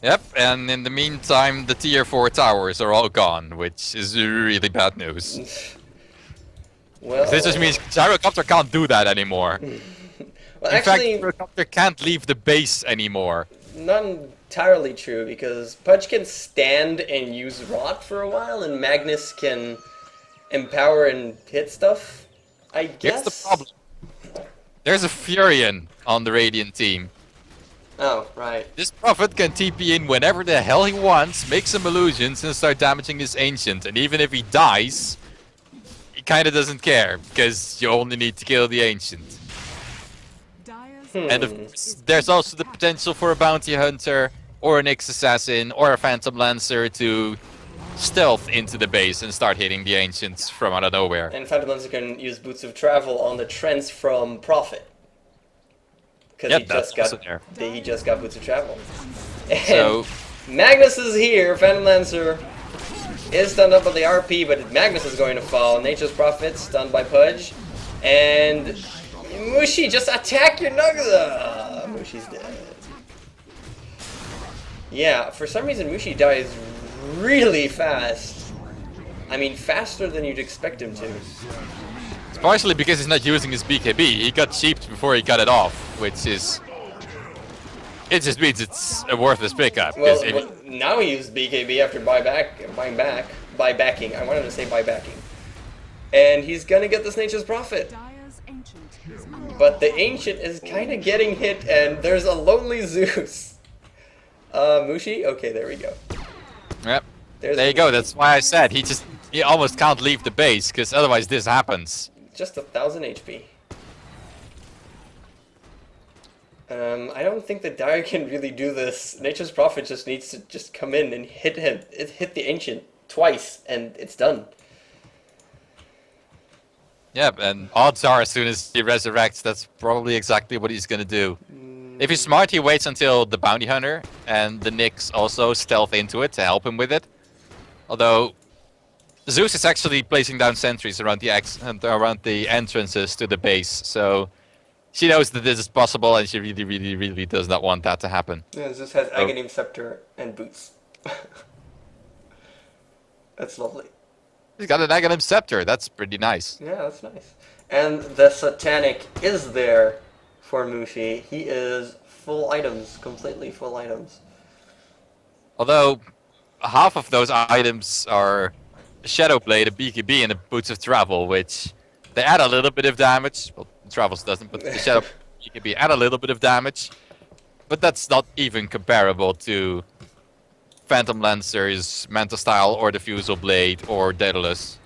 Yep, and in the meantime, the tier 4 towers are all gone, which is really bad news. Well, this just means Gyrocopter can't do that anymore. well, in actually, fact, Gyrocopter can't leave the base anymore. Not entirely true, because Pudge can stand and use Rot for a while, and Magnus can empower and hit stuff, I guess. Here's the problem. There's a Furion on the Radiant team. Oh, right. This Prophet can TP in whenever the hell he wants, make some illusions, and start damaging his Ancient. And even if he dies, he kinda doesn't care, because you only need to kill the Ancient. And of course, there's also the potential for a Bounty Hunter, or an Nyx Assassin, or a Phantom Lancer to stealth into the base and start hitting the Ancients from out of nowhere. And Phantom Lancer can use Boots of Travel on the trends from Prophet. because Yep, he that's just got also there. he just got Boots of Travel. And So Magnus is here. Phantom Lancer is stunned up by the RP, but Magnus is going to fall. Nature's Prophet stunned by Pudge, and Mushi, just attack your Nugs. Mushi's dead. Yeah, for some reason Mushi dies really fast. I mean, faster than you'd expect him to. it's partially because he's not using his BKB. He got cheaped before he got it off, which is... It just means it's a worthless pickup. Well, If now he used BKB after buybacking. I wanted to say buybacking. And he's gonna get this Nature's Prophet. But the Ancient is kind of getting hit, and there's a lonely Zeus. Mushi? Okay, there we go. Yep. There's There you go. That's why I said he almost can't leave the base, because otherwise this happens. Just 1,000 HP. I don't think the Dire can really do this. Nature's Prophet just needs to just come in and hit the Ancient twice, and it's done. Yep, and odds are as soon as he resurrects, that's probably exactly what he's gonna do. If he's smart, he waits until the Bounty Hunter and the Nyx also stealth into it to help him with it. Although Zeus is actually placing down sentries around the entrances to the base, so she knows that this is possible, and she really, really, really does not want that to happen. Yeah, Zeus has Aghanim Scepter and Boots. That's lovely. He's got an Aghanim Scepter. That's pretty nice. Yeah, that's nice. And the Satanic is there for Mushi. He is full items, completely full items. Although half of those items are a Shadow Blade, a BKB, and a Boots of Travel, which they add a little bit of damage. Well, Travels doesn't, but the Shadow BKB add a little bit of damage. But that's not even comparable to Phantom Lancer's Manta Style or Diffusal Blade or Daedalus.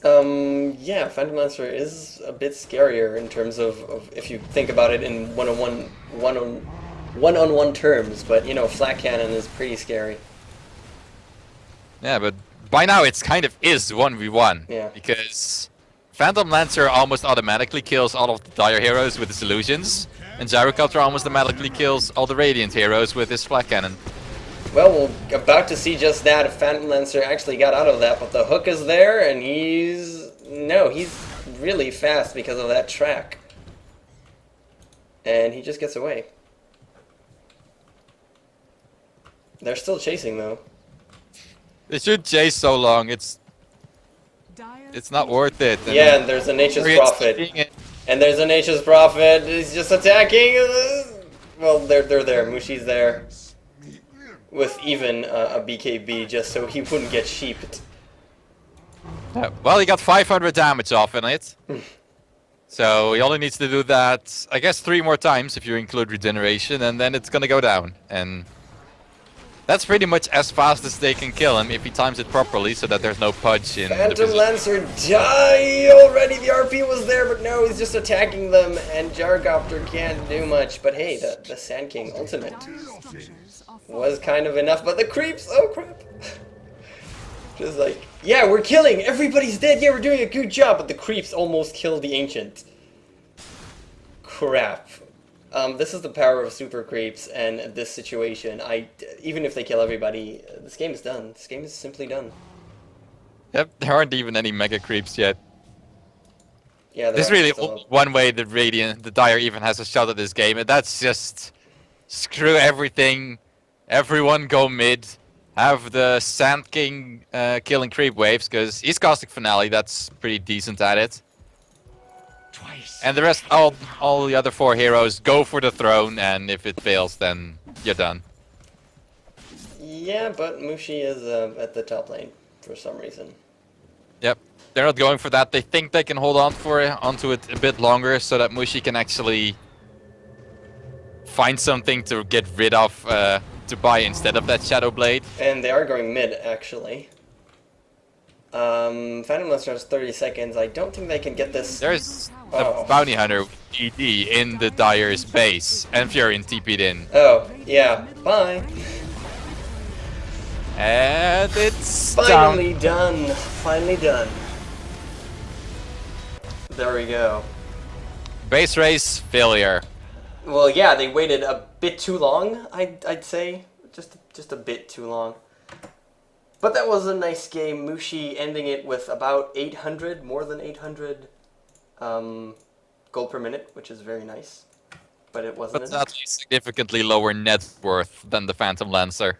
Yeah, Phantom Lancer is a bit scarier in terms of if you think about it in one-on-one terms, but you know, Flat Cannon is pretty scary. Yeah, but by now it's kind of is 1v1. Yeah. Because Phantom Lancer almost automatically kills all of the Dire heroes with his illusions, and Gyrocopter almost automatically kills all the Radiant heroes with his Flat Cannon. Well, we're about to see just that. If Phantom Lancer actually got out of that, but the hook is there, and he's really fast because of that track. And he just gets away. They're still chasing, though. They should chase so long, it's not worth it. Yeah, and there's a Nature's Prophet. And there's a Nature's Prophet. He's just attacking. Well, they're there. Mushi's there. With even a BKB, just so he wouldn't get sheeped. Well, he got 500 damage off in it. So he only needs to do that, I guess, 3 more times if you include regeneration, and then it's gonna go down. And that's pretty much as fast as they can kill him if he times it properly, so that there's no Pudge in the Phantom position. Lancer die already. The RP was there, but no, he's just attacking them, and Gyrocopter can't do much. But hey, the Sand King ultimate was kind of enough, but the creeps, oh crap. Just like, yeah, we're killing, everybody's dead, yeah, we're doing a good job, but the creeps almost killed the Ancient. Crap. This is the power of super creeps, and this situation, even if they kill everybody, this game is done. This game is simply done. Yep, there aren't even any mega creeps yet. Yeah, there's really only one way the Dire even has a shot at this game, and that's just screw everything. Everyone go mid. Have the Sand King killing creep waves, because he's casting Finale, that's pretty decent at it. And the rest, all the other 4 heroes go for the throne, and if it fails, then you're done. Yeah, but Mushi is at the top lane for some reason. Yep, they're not going for that. They think they can hold onto it a bit longer, so that Mushi can actually find something to get rid of, to buy instead of that Shadow Blade. And they are going mid, actually. Phantom Lancer has 30 seconds. I don't think they can get this. There's a Bounty Hunter ED in the Dire's base, and Furion TP'd in. Oh, yeah. Bye. And it's finally done. Finally done. There we go. Base race failure. Well, yeah, they waited a bit too long. I'd say just a bit too long. But that was a nice game. Mushi ending it with about 800, more than 800 gold per minute, which is very nice. But it wasn't But enough. that's significantly lower net worth than the Phantom Lancer.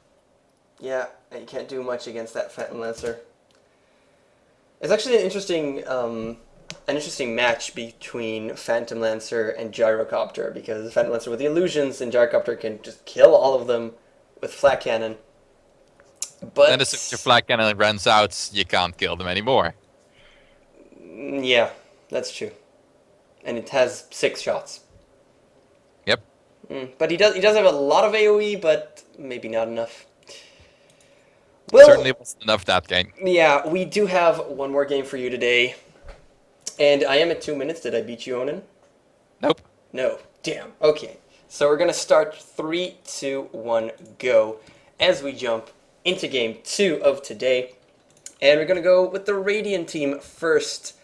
Yeah, you can't do much against that Phantom Lancer. It's actually an interesting match between Phantom Lancer and Gyrocopter, because Phantom Lancer with the illusions and Gyrocopter can just kill all of them with flat cannon. But Then as soon as your flag cannon runs out, you can't kill them anymore. yeah, that's true. And it has 6 shots. Yep. But he does have a lot of AoE, but maybe not enough. Well, Certainly wasn't enough that game. yeah, we do have one more game for you today. And I am at 2 minutes. Did I beat you, Onin? Nope. No. Damn. Okay. So we're going to start 3, 2, 1, go. As we jump into game 2 of today. And we're going to go with the Radiant team first.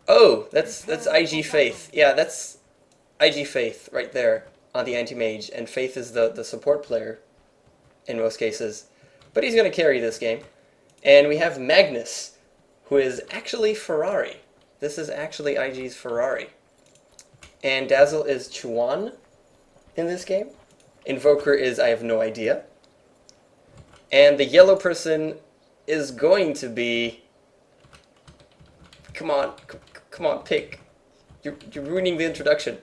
Oh, that's IG Faith. Yeah, that's IG Faith right there on the anti-mage. And Faith is the support player in most cases. But he's going to carry this game. And we have Magnus, who is actually Ferrari. This is actually IG's Ferrari. And Dazzle is Chuan in this game. Invoker is I have no idea. And the yellow person is going to be... Come on, come on, pick. You're ruining the introduction.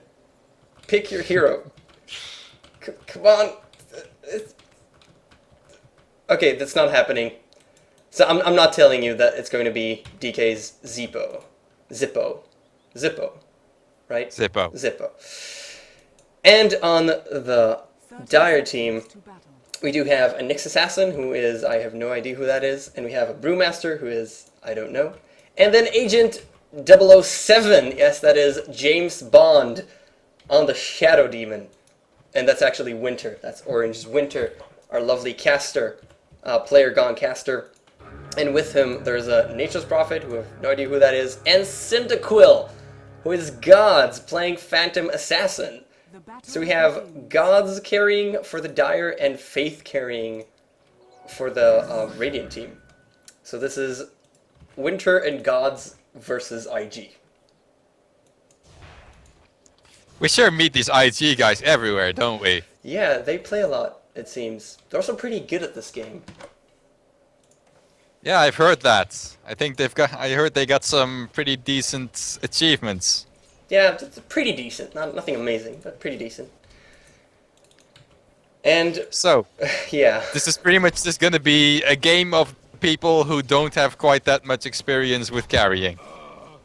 Pick your hero. Come on. Okay, that's not happening. So I'm not telling you that it's going to be DK's Zippo, right? Zippo. And on the Dire team, we do have a Nyx Assassin, who is, I have no idea who that is, and we have a Brewmaster, who is, I don't know. And then Agent 007, yes, that is James Bond on the Shadow Demon. And that's actually Winter, that's Orange's Winter, our lovely caster, player gone caster. And with him, there's a Nature's Prophet, who I have no idea who that is, and Cyndaquil, who is GodZ playing Phantom Assassin. So we have GodZ carrying for the Dire and Faith carrying for the Radiant team. So this is Winter and GodZ versus IG. We sure meet these IG guys everywhere, don't we? Yeah, they play a lot, it seems. They're also pretty good at this game. Yeah, I've heard that. I heard they got some pretty decent achievements. Yeah, it's pretty decent. Nothing amazing, but pretty decent. And So, yeah. this is pretty much just gonna be a game of people who don't have quite that much experience with carrying.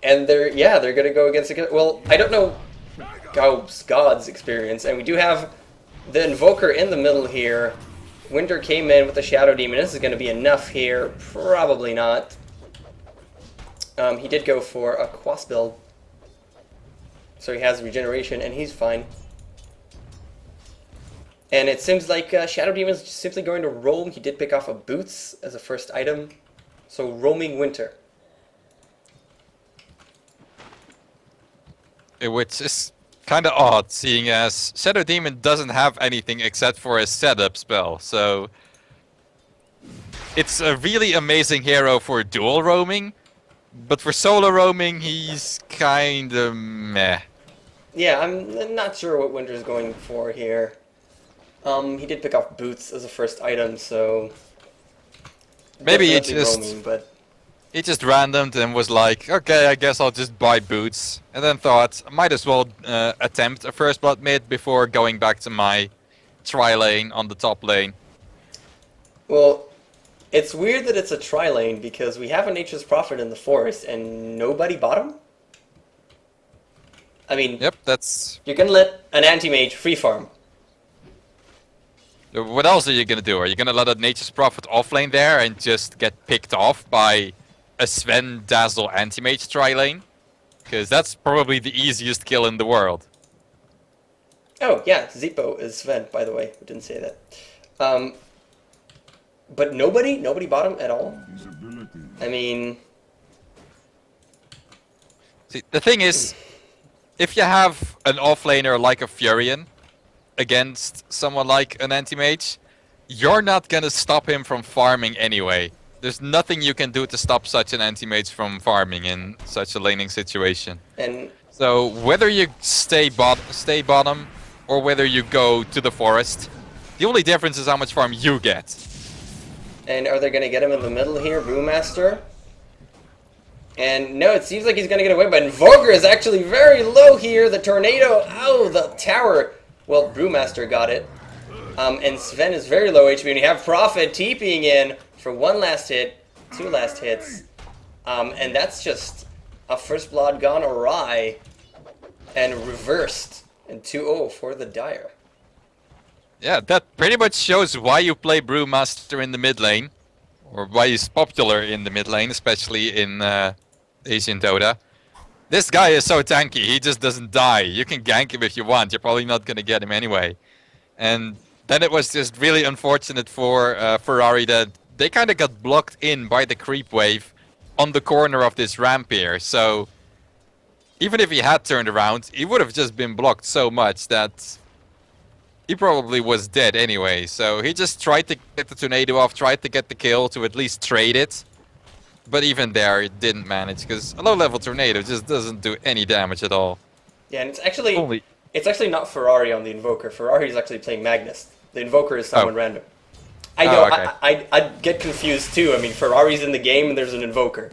And they're gonna go against well, I don't know GodZ experience, and we do have the Invoker in the middle here. Winter came in with the Shadow Demon. This is going to be enough here. Probably not. He did go for a Quas build. So he has regeneration, and he's fine. And it seems like Shadow Demon is simply going to roam. He did pick off a Boots as a first item. So roaming Winter. Which is kind of odd, seeing as Shadow Demon doesn't have anything except for a setup spell, so it's a really amazing hero for dual roaming, but for solo roaming he's kind of meh. Yeah, I'm not sure what Winter's going for here. He did pick off Boots as a first item, so Maybe he definitely just roaming, but he just randomed and was like, okay, I guess I'll just buy Boots, and then thought I might as well attempt a first blood mid before going back to my tri-lane on the top lane. well, it's weird that it's a tri-lane because we have a Nature's Prophet in the forest and nobody bought him? I mean, Yep, that's... you can let an anti-mage free farm. What else are you gonna do? Are you gonna let a Nature's Prophet offlane there and just get picked off by a Sven Dazzle anti-mage tri-lane? Because that's probably the easiest kill in the world. Oh, yeah, Zippo is Sven, by the way. We didn't say that. But nobody bought him at all? I mean... See, the thing is, if you have an offlaner like a Furion against someone like an anti-mage, you're not gonna stop him from farming anyway. There's nothing you can do to stop such an anti-mage from farming in such a laning situation. And So whether you stay bottom or whether you go to the forest, the only difference is how much farm you get. And are they going to get him in the middle here, Brewmaster? And no, it seems like he's going to get away, but Invoker is actually very low here. The tornado, oh, the tower. Well, Brewmaster got it. And Sven is very low HP, and you have Prophet TPing in for one last hit, two last hits. And that's just a First Blood gone awry and reversed. And 2-0 for the Dire. Yeah, that pretty much shows why you play Brewmaster in the mid lane, or why he's popular in the mid lane, especially in Asian Dota. This guy is so tanky, he just doesn't die. You can gank him if you want, you're probably not gonna get him anyway. And then it was just really unfortunate for Ferrari that they kind of got blocked in by the creep wave on the corner of this ramp here. So even if he had turned around, he would have just been blocked so much that he probably was dead anyway. So he just tried to get the tornado off, tried to get the kill to at least trade it. But even there, it didn't manage, because a low-level tornado just doesn't do any damage at all. Yeah, and it's actually not Ferrari on the Invoker. Ferrari is actually playing Magnus. The Invoker is someone random. I know, okay. I'd get confused too. I mean, Ferrari's in the game and there's an Invoker.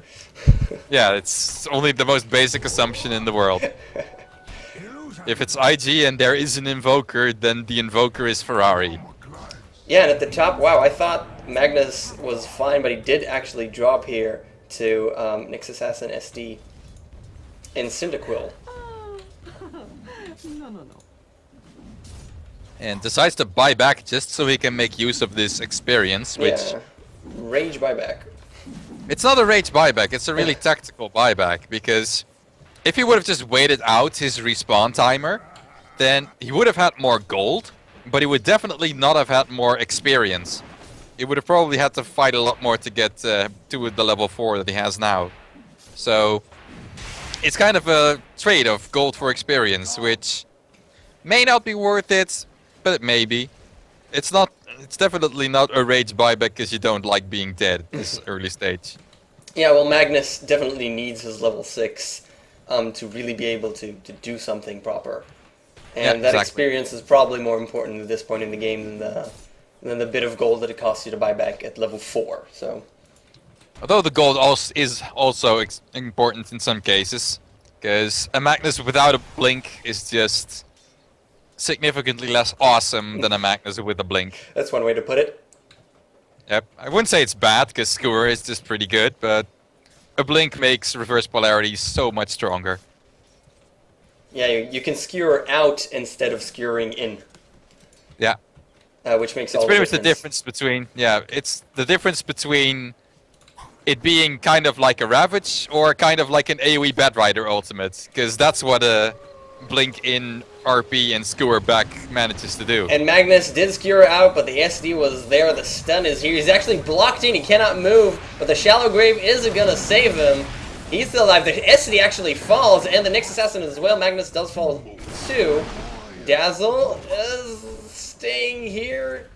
Yeah, it's only the most basic assumption in the world. If it's IG and there is an Invoker, then the Invoker is Ferrari. Yeah, and at the top, wow, I thought Magnus was fine, but he did actually drop here to Nyx Assassin SD and Cyndaquil. No. And decides to buy back just so he can make use of this experience, which... Yeah. Rage buyback. It's not a rage buyback, it's a really tactical buyback, because if he would have just waited out his respawn timer, then he would have had more gold, but he would definitely not have had more experience. He would have probably had to fight a lot more to get to the level 4 that he has now. So it's kind of a trade of gold for experience, which may not be worth it, but it may be. It's definitely not a rage buyback because you don't like being dead at this early stage. Yeah, well, Magnus definitely needs his level 6 to really be able to do something proper. And that experience is probably more important at this point in the game than the bit of gold that it costs you to buy back at level 4. So, although the gold is also important in some cases, because a Magnus without a blink is just significantly less awesome than a Magnus with a blink. that's one way to put it. Yep, I wouldn't say it's bad, because Skewer is just pretty good, but a blink makes reverse polarity so much stronger. Yeah, you can skewer out instead of skewering in. Yeah. Which makes all the pretty difference. much the difference between, it's the difference between it being kind of like a Ravage or kind of like an AoE Batrider ultimate, because that's what a blink in RP and skewer back manages to do. And Magnus did skewer out, but the SD was there. The stun is here. He's actually blocked in. He cannot move, but the Shallow Grave is going to save him. He's still alive. The SD actually falls, and the Nyx Assassin as well. Magnus does fall too. Dazzle is staying here.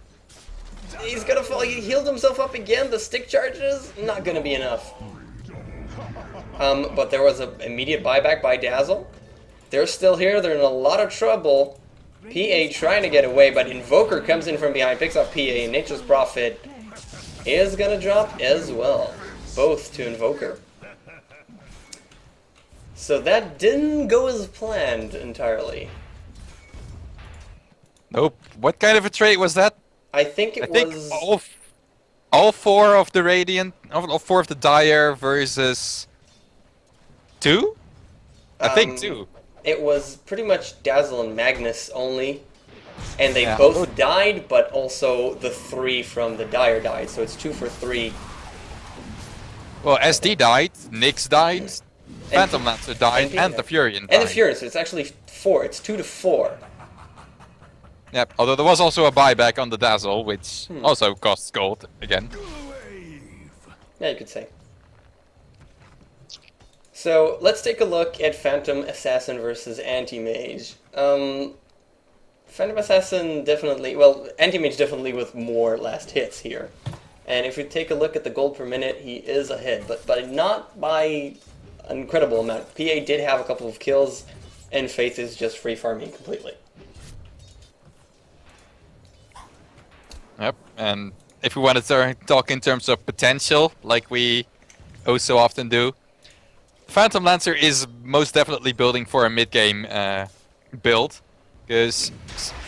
He's going to fall. He healed himself up again. The stick charges, not going to be enough. But there was an immediate buyback by Dazzle. They're still here. They're in a lot of trouble. PA trying to get away, but Invoker comes in from behind, picks up PA, and Nature's Prophet is going to drop as well. Both to Invoker. So that didn't go as planned entirely. Nope. What kind of a trade was that? I think it I was... think all 4 of the Radiant, all 4 of the Dire versus 2? I think 2. It was pretty much Dazzle and Magnus only. And they Yeah. both died, but also the 3 from the Dire died. So it's 2 for 3. Well, SD died, Nyx died, Phantom Lancer died, and the Furion died. And the Furion, so it's actually 4. It's 2 to 4. Yep, although there was also a buyback on the Dazzle, which also costs gold again. Yeah, you could say. So let's take a look at Phantom Assassin versus Anti-Mage. Phantom Assassin definitely, well, Anti-Mage definitely with more last hits here. And if you take a look at the gold per minute, he is ahead, but not by an incredible amount. PA did have a couple of kills, and Faith is just free farming completely. Yep, and if we wanted to talk in terms of potential, like we oh so often do, Phantom Lancer is most definitely building for a mid-game build, because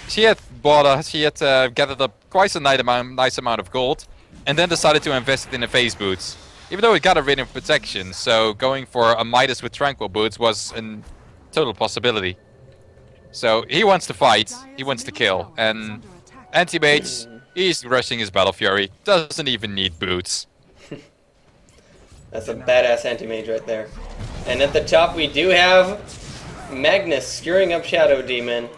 she had gathered up quite a nice amount of gold, and then decided to invest it in a phase boots. Even though it got a rid of protection, so going for a Midas with Tranquil boots was a total possibility. So he wants to fight, he wants to kill, and Anti-Mage, he's rushing his Battle Fury, doesn't even need boots. That's a badass Anti-Mage right there. And at the top we do have Magnus skewering up Shadow Demon.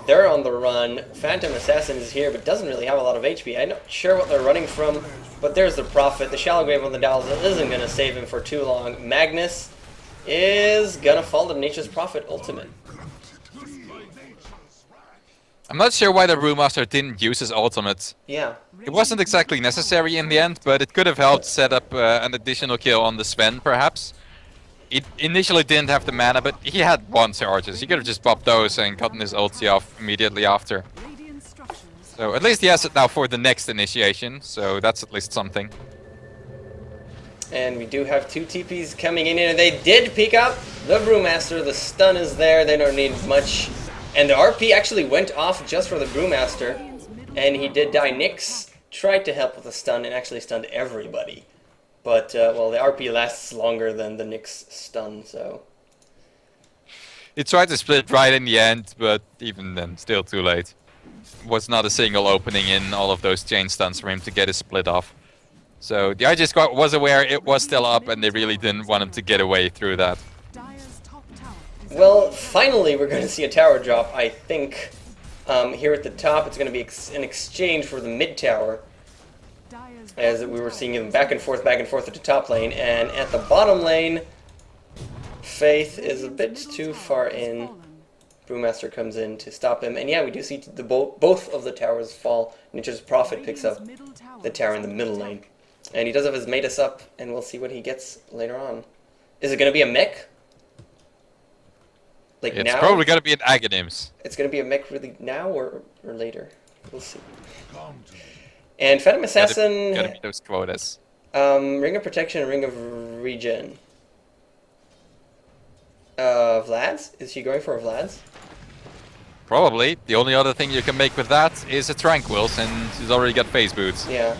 They're on the run. Phantom Assassin is here, but doesn't really have a lot of HP. I'm not sure what they're running from, but there's the Prophet. The Shallow Grave on the Dazzle isn't going to save him for too long. Magnus is going to fall to Nature's Prophet ultimate. I'm not sure why the Brewmaster didn't use his ultimate. Yeah. It wasn't exactly necessary in the end, but it could have helped set up an additional kill on the Sven, perhaps. It initially didn't have the mana, but he had one charges. He could have just popped those and gotten his ulti off immediately after. So at least he has it now for the next initiation, so that's at least something. And we do have two TPs coming in here. They did pick up the Brewmaster. The stun is there. They don't need much. And the RP actually went off just for the Brewmaster. And he did die. Nyx tried to help with the stun and actually stunned everybody. But, well, the RP lasts longer than the Nyx stun, so... He tried to split right in the end, but even then, still too late. Was not a single opening in all of those chain stuns for him to get his split off. So the IG squad was aware it was still up, and they really didn't want him to get away through that. Well, finally we're going to see a tower drop, I think. Here at the top, it's going to be an exchange for the mid tower. As we were seeing him back and forth at the top lane. And at the bottom lane, Faith is a bit too far in. Brewmaster comes in to stop him. And yeah, we do see both of the towers fall. Nature's Prophet picks up the tower in the middle lane. And he does have his Matus up, and we'll see what he gets later on. Is it going to be a mech? Like it's now? It's probably going to be an Aghanim's. It's going to be a mech really now or later? We'll see. And Phantom Assassin... Gotta be those quotas. Ring of Protection and Ring of Regen. Vlad's? Is she going for a Vlad's? Probably. The only other thing you can make with that is a Tranquils, and she's already got phase boots. Yeah.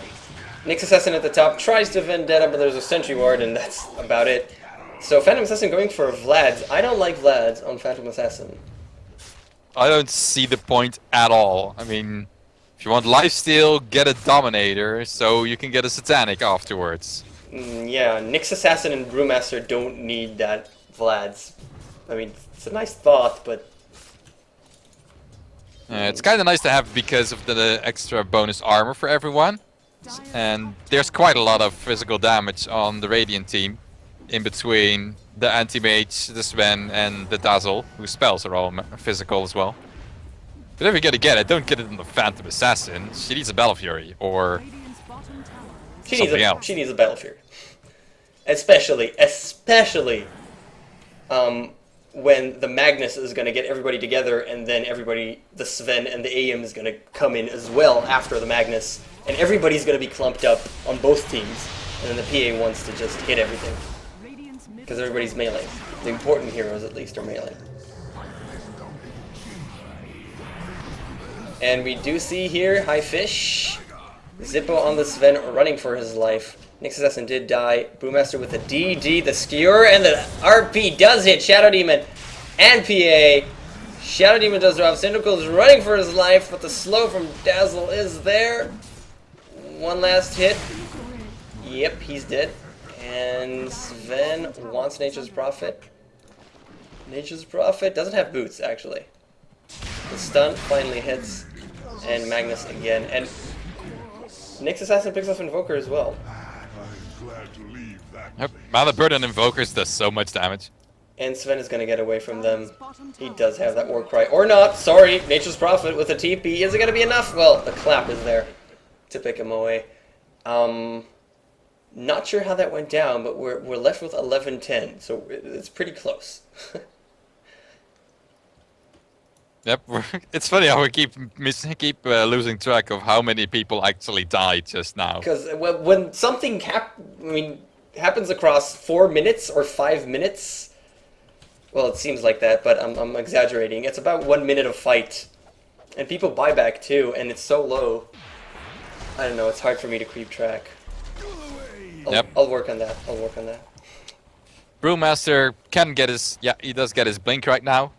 Nyx Assassin at the top tries to Vendetta, but there's a Sentry Ward, and that's about it. So Phantom Assassin going for Vlad's. I don't like Vlad's on Phantom Assassin. I don't see the point at all. I mean, if you want lifesteal, get a Dominator, so you can get a Satanic afterwards. Yeah, Nyx Assassin and Brewmaster don't need that Vlad's. I mean, it's a nice thought, but... It's kind of nice to have because of the extra bonus armor for everyone. And there's quite a lot of physical damage on the Radiant team. In between the Anti-Mage, the Sven, and the Dazzle, whose spells are all physical as well. But if you're gonna get it, don't get it on the Phantom Assassin. She needs a Battle Fury, or something else. She needs a Battle Fury. Especially, when the Magnus is gonna get everybody together, and then everybody, the Sven and the AM is gonna come in as well after the Magnus, and everybody's gonna be clumped up on both teams, and then the PA wants to just hit everything. Because everybody's melee. The important heroes, at least, are melee. And we do see here, High Fish, Zippo on the Sven running for his life. Nyx Assassin did die. Brewmaster with the DD, the Skewer, and the RP does hit Shadow Demon and PA. Shadow Demon does drop. Cyndaquil is running for his life, but the slow from Dazzle is there. One last hit. Yep, he's dead. And Sven wants Nature's Prophet. Nature's Prophet doesn't have boots, actually. The stun finally hits. And Magnus again. And Nyx Assassin picks up Invoker as well. I'm glad to leave Yep. Mana Burden Invokers does so much damage. And Sven is going to get away from them. He does have that war cry. Or not, sorry, Nature's Prophet with a TP. Is it going to be enough? Well, the clap is there to pick him away. Not sure how that went down, but we're left with 11-10, so it's pretty close. Yep, it's funny how we keep losing track of how many people actually died just now. Because when something happens across 4 minutes or 5 minutes, well, it seems like that, but I'm exaggerating. It's about 1 minute of fight, and people buy back too, and it's so low. I don't know. It's hard for me to keep track. I'll work on that. Brewmaster can get his... Yeah, he does get his blink right now.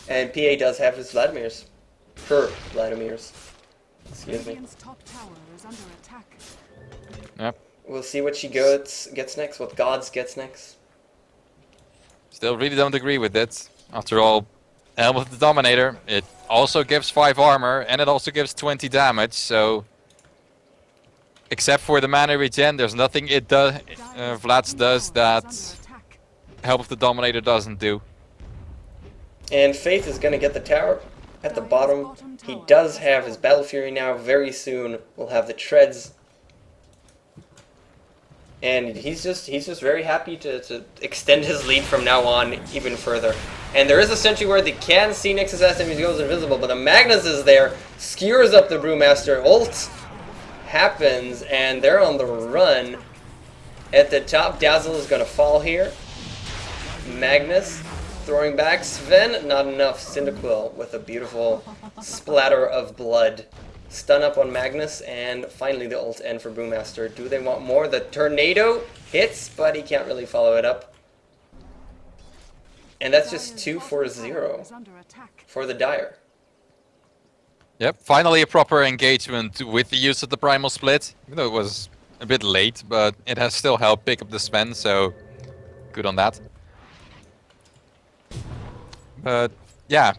And PA does have his Vladimirs. Her Vladimirs. Excuse me. Yep. We'll see what she gets next, what GodZ gets next. Still really don't agree with it. After all, Helm of the Dominator, it also gives 5 armor, and it also gives 20 damage, so... Except for the mana regen, there's nothing it does, Vlad's does that Helm of the Dominator doesn't do. And Faith is going to get the tower at the bottom. He does have his Battle Fury now. Very soon we'll have the Treads. And he's just very happy to extend his lead from now on even further. And there is a Sentry where they can see Nyx Assassin if he goes invisible, but the Magnus is there, skewers up the Brewmaster. Ult happens, and they're on the run. At the top, Dazzle is going to fall here. Magnus throwing back. Sven, not enough. Cyndaquil with a beautiful splatter of blood. Stun up on Magnus, and finally the ult end for Brewmaster. Do they want more? The Tornado hits, but he can't really follow it up. And that's just 2 for 0 for the Dire. Yep, finally a proper engagement with the use of the Primal Split. Even though it was a bit late, but it has still helped pick up the Sven, so good on that. But yeah,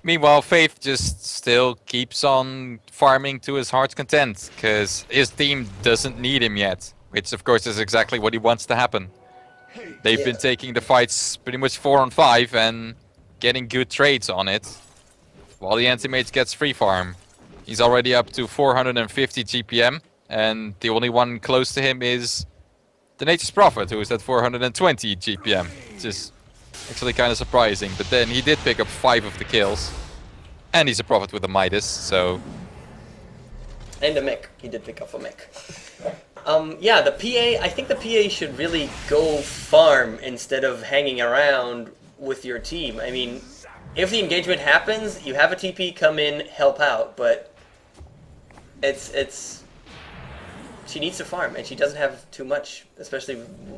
meanwhile Faith just still keeps on farming to his heart's content, because his team doesn't need him yet, which of course is exactly what he wants to happen. They've been taking the fights pretty much 4 on 5 and getting good trades on it, while the Anti-Mage gets free farm. He's already up to 450 GPM, and the only one close to him is the Nature's Prophet, who is at 420 GPM, which is actually kind of surprising. But then he did pick up 5 of the kills, and he's a Prophet with a Midas, so... And a mech. He did pick up a mech. Yeah, the PA, I think the PA should really go farm instead of hanging around with your team. I mean, if the engagement happens, you have a TP come in, help out, but it's she needs to farm, and she doesn't have too much, especially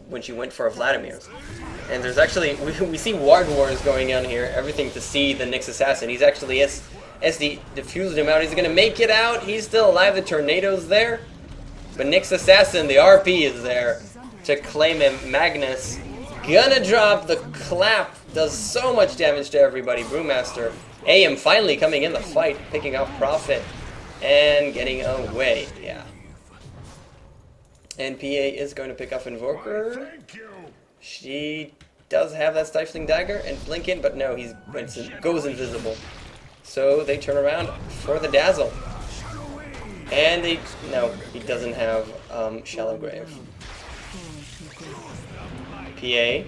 when she went for a Vladimir's. And there's actually, we see Ward Wars going on here, everything to see the Nyx Assassin. He's actually SD diffused him out. He's gonna make it out. He's still alive. The Tornado's there. But Nyx Assassin, the RP is there to claim him. Magnus gonna drop the clap. Does so much damage to everybody. Brewmaster. AM finally coming in the fight, picking off Prophet and getting away. Yeah. And PA is going to pick up Invoker. She does have that Stifling Dagger and Blinken, but no, he goes invisible. So they turn around for the Dazzle. And no, he doesn't have Shallow Grave. PA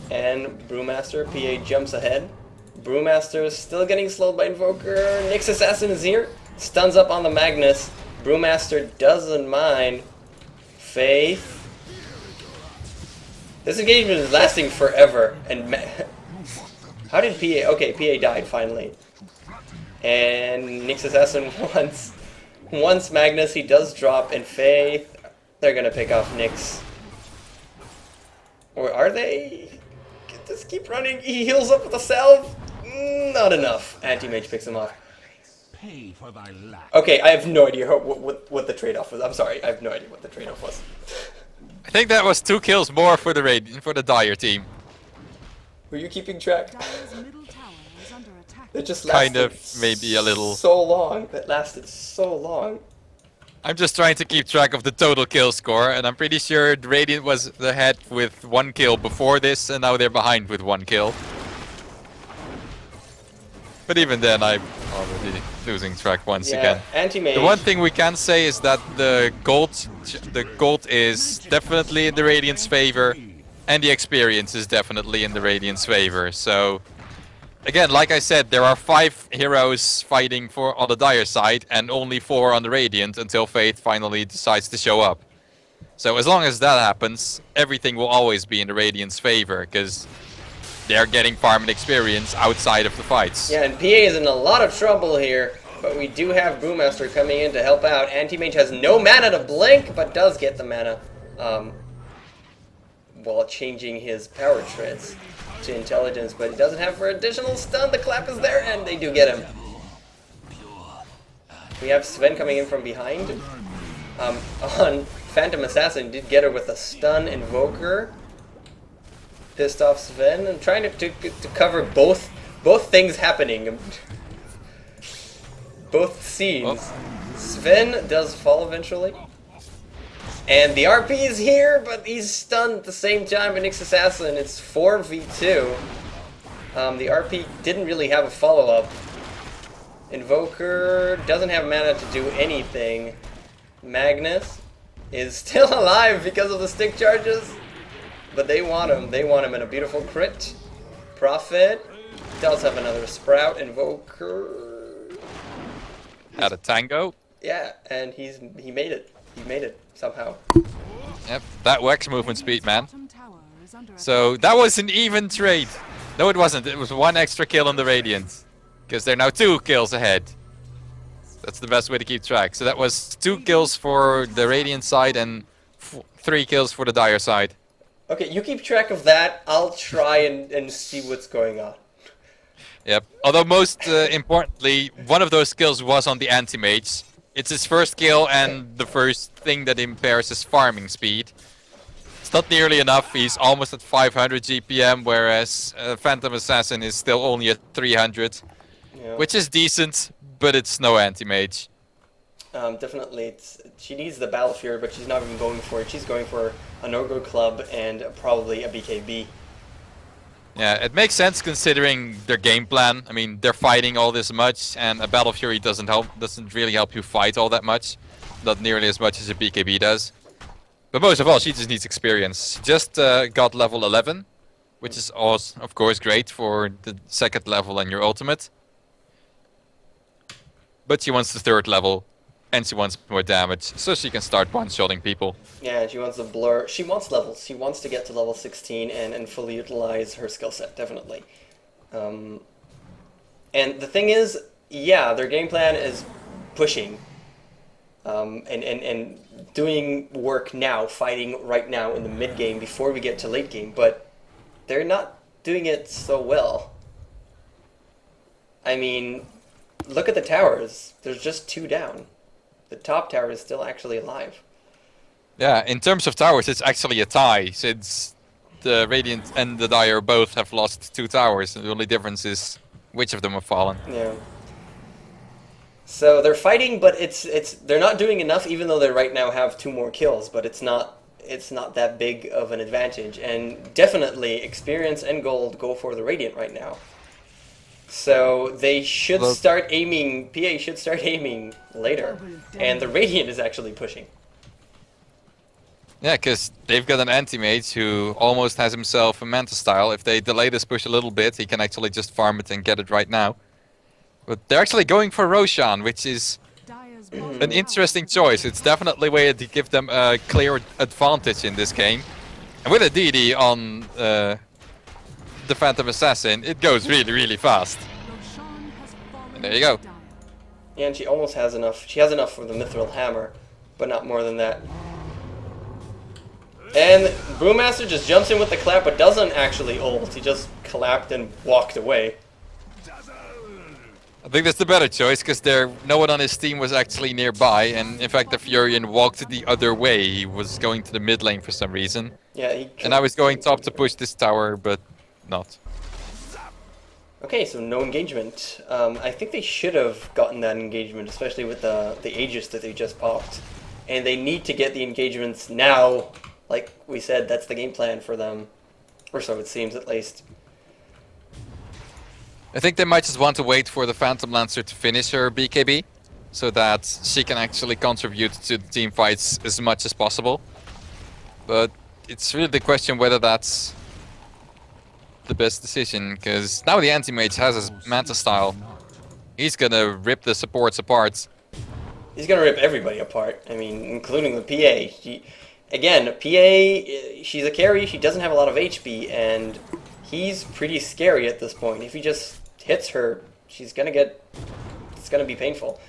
and Brewmaster. PA jumps ahead. Brewmaster is still getting slowed by Invoker. Nyx Assassin is here. Stuns up on the Magnus. Brewmaster doesn't mind. Faith. This engagement is lasting forever. And how did PA... Okay, PA died finally. And Nyx Assassin wants Magnus. He does drop in Faith. They're going to pick off Nyx. Or are they? Just keep running. He heals up with a salve. Not enough. Anti-Mage picks him off. Pay for thy lack. Okay, I have no idea what the trade-off was. I'm sorry, I have no idea what the trade-off was. I think that was 2 kills more for the Dire team. Were you keeping track? It just lasted kind of, maybe a little. So long. That lasted so long. I'm just trying to keep track of the total kill score, and I'm pretty sure the Radiant was ahead with 1 kill before this, and now they're behind with 1 kill. But even then, I'm already losing track once again. Anti-mage. The one thing we can say is that the gold is definitely in the Radiant's favor, and the experience is definitely in the Radiant's favor. So, again, like I said, there are 5 heroes fighting on the Dire side, and only 4 on the Radiant until Fate finally decides to show up. So as long as that happens, everything will always be in the Radiant's favor, because they're getting farm and experience outside of the fights. Yeah, and PA is in a lot of trouble here, but we do have Brewmaster coming in to help out. Anti-Mage has no mana to blink, but does get the mana while changing his power traits to intelligence, but he doesn't have for additional stun. The clap is there, and they do get him. We have Sven coming in from behind. On Phantom Assassin, did get her with a stun invoker. Pissed off Sven. I'm trying to cover both things happening. Both scenes. Oh. Sven does fall eventually. And the RP is here, but he's stunned at the same time by Nyx Assassin. It's 4v2. The RP didn't really have a follow-up. Invoker doesn't have mana to do anything. Magnus is still alive because of the stick charges. But they want him. They want him in a beautiful crit. Prophet does have another Sprout. Invoker had a tango. Yeah, and he made it. He made it somehow. Yep, that wax movement speed, man. So that was an even trade. No, it wasn't. It was 1 extra kill on the Radiant, because they're now 2 kills ahead. That's the best way to keep track. So that was 2 kills for the Radiant side and 3 kills for the Dire side. Okay, you keep track of that. I'll try and see what's going on. Yep. Although most importantly, one of those kills was on the anti-mage. It's his first kill, and the first thing that impairs his farming speed. It's not nearly enough. He's almost at 500 GPM, whereas Phantom Assassin is still only at 300, which is decent, but it's no anti-mage. Definitely, she needs the Battle Fury, but she's not even going for it. She's going for an Ogre Club and probably a BKB. Yeah, it makes sense considering their game plan. I mean, they're fighting all this much, and a Battle Fury doesn't really help you fight all that much. Not nearly as much as a BKB does. But most of all, she just needs experience. She just got level 11, which is also, of course, great for the 2nd level and your ultimate. But she wants the 3rd level. And she wants more damage, so she can start one-shotting people. Yeah, and she wants the blur. She wants levels. She wants to get to level 16 and fully utilize her skill set, definitely. And the thing is, yeah, their game plan is pushing. And doing work now, fighting right now in the mid-game before we get to late game, but they're not doing it so well. I mean, look at the towers. There's just 2 down. The top tower is still actually alive. Yeah, in terms of towers, it's actually a tie, since the Radiant and the Dire both have lost 2 towers, and the only difference is which of them have fallen. Yeah. So they're fighting, but they're not doing enough, even though they right now have 2 more kills. But it's not that big of an advantage, and definitely experience and gold go for the Radiant right now. So they should start aiming, PA should start aiming later, and the Radiant is actually pushing. Yeah, because they've got an anti-mage who almost has himself a Manta style. If they delay this push a little bit, he can actually just farm it and get it right now. But they're actually going for Roshan, which is an interesting choice. It's definitely a way to give them a clear advantage in this game. And with a DD on the Phantom Assassin, it goes really, really fast. And there you go. Yeah, and she almost has enough. She has enough for the Mithril Hammer, but not more than that. And Brewmaster just jumps in with the clap, but doesn't actually ult. He just clapped and walked away. I think that's the better choice, because no one on his team was actually nearby, and in fact the Furion walked the other way. He was going to the mid lane for some reason. Yeah, and I was going top to push this tower, but not. Okay, so no engagement. I think they should have gotten that engagement, especially with the Aegis that they just popped. And they need to get the engagements now. Like we said, that's the game plan for them. Or so it seems, at least. I think they might just want to wait for the Phantom Lancer to finish her BKB, so that she can actually contribute to the team fights as much as possible. But it's really the question whether that's the best decision, because now the Anti-Mage has his Manta style. He's gonna rip the supports apart. He's gonna rip everybody apart. I mean, including the PA. Again, PA, she's a carry, she doesn't have a lot of HP, and he's pretty scary at this point. If he just hits her, she's gonna get... it's gonna be painful.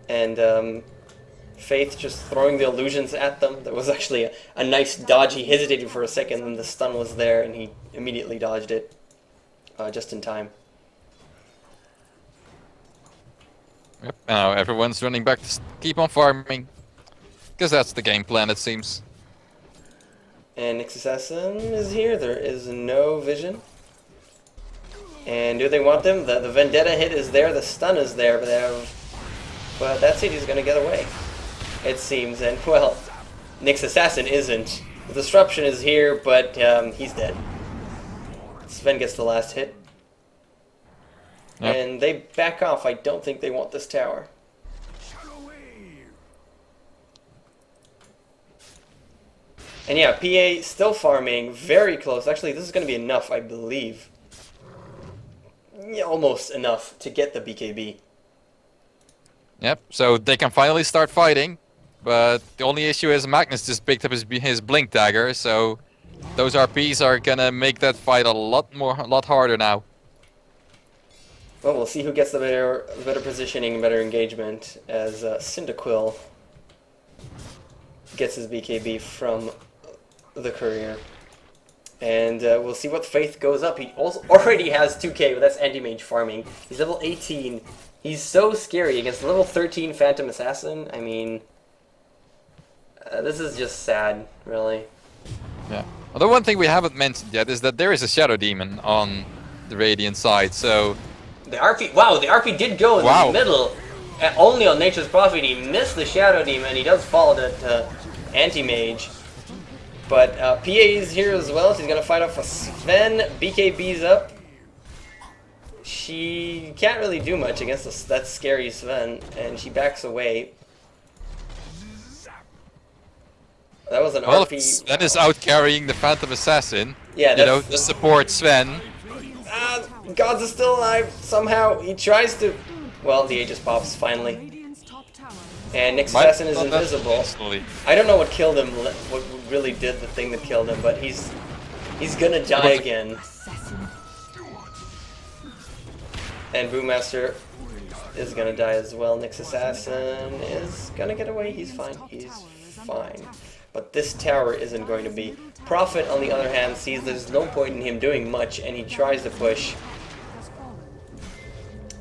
And Faith just throwing the illusions at them. There was actually a nice dodge. He hesitated for a second, and the stun was there, and he immediately dodged it just in time. Yep. Now everyone's running back to keep on farming, because that's the game plan, it seems. And Nyx Assassin is here. There is no vision. And do they want them? The Vendetta hit is there. The stun is there, but that's it. He's gonna get away, it seems. And well, Nyx Assassin isn't. The disruption is here, but he's dead. Sven gets the last hit. Yep. And they back off. I don't think they want this tower. And yeah, PA still farming, very close. Actually, this is going to be enough, I believe. Yeah, almost enough to get the BKB. Yep, so they can finally start fighting, but the only issue is Magnus just picked up his Blink Dagger, so those RPs are gonna make that fight a lot harder now. Well, we'll see who gets the better positioning, better engagement, as Cyndaquil gets his BKB from the Courier. And we'll see what Faith goes up. He also already has 2k, but that's anti-mage farming. He's level 18. He's so scary against level 13 Phantom Assassin. I mean, this is just sad, really. Yeah. Although one thing we haven't mentioned yet is that there is a Shadow Demon on the Radiant side, so... The RP, wow, the RP did go in the middle. Only on Nature's Prophet, he missed the Shadow Demon. He does follow that anti-mage. But PA is here as well. She's going to fight off a Sven. BKB's up. She can't really do much against that scary Sven, and she backs away. That was an RP. Sven is out carrying the Phantom Assassin. Yeah, that's, to support Sven. GodZ is still alive somehow. He tries to... Well, the Aegis pops finally. And Nyx Assassin is invisible. I don't know what killed him, what really did the thing that killed him, but he's gonna die again. And Brewmaster is gonna die as well. Nyx Assassin is gonna get away. He's fine. He's fine. But this tower isn't going to be. Prophet, on the other hand, sees there's no point in him doing much, and he tries to push.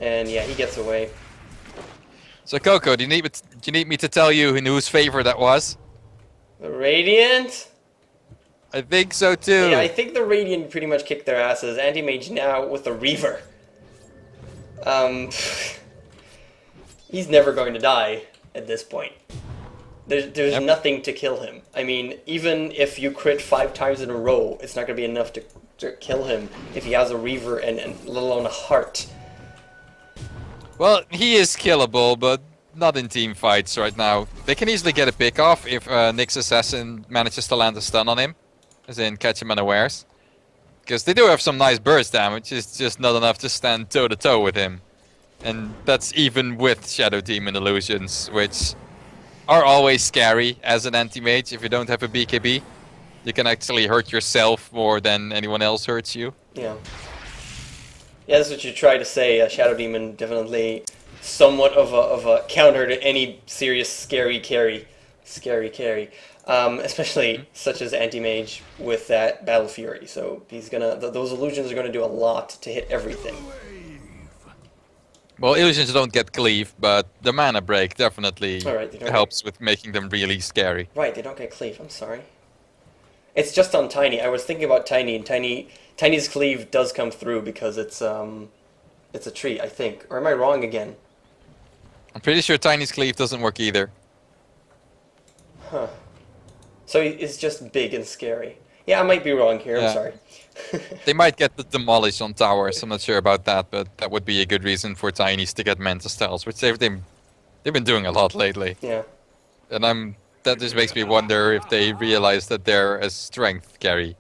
And yeah, he gets away. So Coco, do you need me to tell you in whose favor that was? The Radiant? I think so too. Yeah, I think the Radiant pretty much kicked their asses. Anti-Mage now with the Reaver. He's never going to die at this point. There's nothing to kill him. I mean, even if you crit 5 times in a row, it's not going to be enough to kill him if he has a Reaver and let alone a heart. Well, he is killable, but not in team fights right now. They can easily get a pick off if Nyx Assassin manages to land a stun on him, as in catch him unawares. Because they do have some nice burst damage, it's just not enough to stand toe-to-toe with him. And that's even with Shadow Demon illusions, which are always scary as an anti-mage. If you don't have a BKB, you can actually hurt yourself more than anyone else hurts you. Yeah. Yeah, that's what you try to say. Shadow Demon definitely somewhat of a counter to any serious scary carry. Especially such as Anti-Mage with that Battle Fury. So he's gonna those illusions are gonna do a lot to hit everything. Well, illusions don't get cleave, but the mana break definitely helps with making them really scary. Right, they don't get cleave. I'm sorry. It's just on Tiny. I was thinking about Tiny, and Tiny Tiny's Cleave does come through because it's a tree, I think. Or am I wrong again? I'm pretty sure Tiny's Cleave doesn't work either. Huh. So it's just big and scary. Yeah, I might be wrong here. Yeah. I'm sorry. They might get demolished on towers. I'm not sure about that, but that would be a good reason for Tinies to get Manta Styles, which they've been doing a lot lately. Yeah. And that just makes me wonder if they realize that they're a strength carry.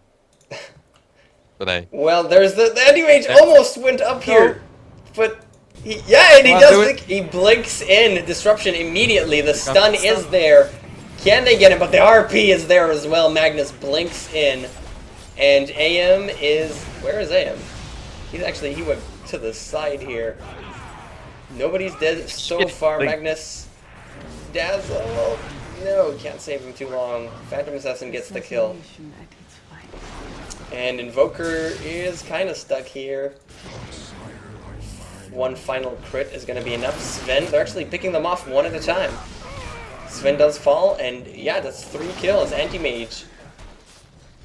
But hey. Well, there's the anti-mage almost went up here, but and he does blink. He blinks in disruption immediately. The stun is there. Can they get him? But the RP is there as well. Magnus blinks in, and AM is where is AM? He went to the side here. Nobody's dead so far. Magnus, Dazzle. No, can't save him too long. Phantom Assassin gets the kill. And Invoker is kind of stuck here. One final crit is going to be enough. Sven, they're actually picking them off one at a time. Sven does fall, and yeah, that's 3 kills. Anti-Mage.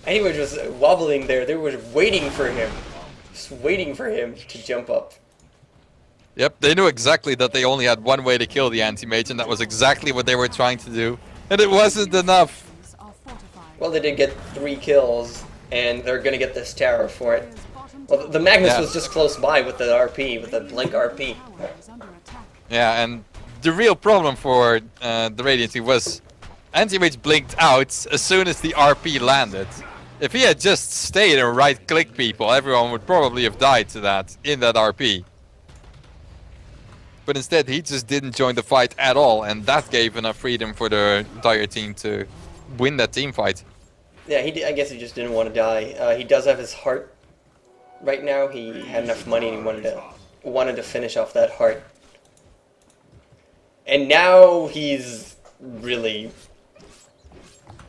Anti-Mage was wobbling there. They were waiting for him. Just waiting for him to jump up. Yep, they knew exactly that they only had one way to kill the Anti-Mage, and that was exactly what they were trying to do. And it wasn't enough. Well, they did get 3 kills, and they're going to get this tower for it. Well, the Magnus was just close by with the RP, with the Blink RP. Yeah, and the real problem for the Radiant was Anti-Mage blinked out as soon as the RP landed. If he had just stayed and right-click people, everyone would probably have died to that in that RP. But instead, he just didn't join the fight at all, and that gave enough freedom for the entire team to win that team fight. Yeah, I guess he just didn't want to die. He does have his heart right now. He had enough money and he wanted to finish off that heart. And now he's really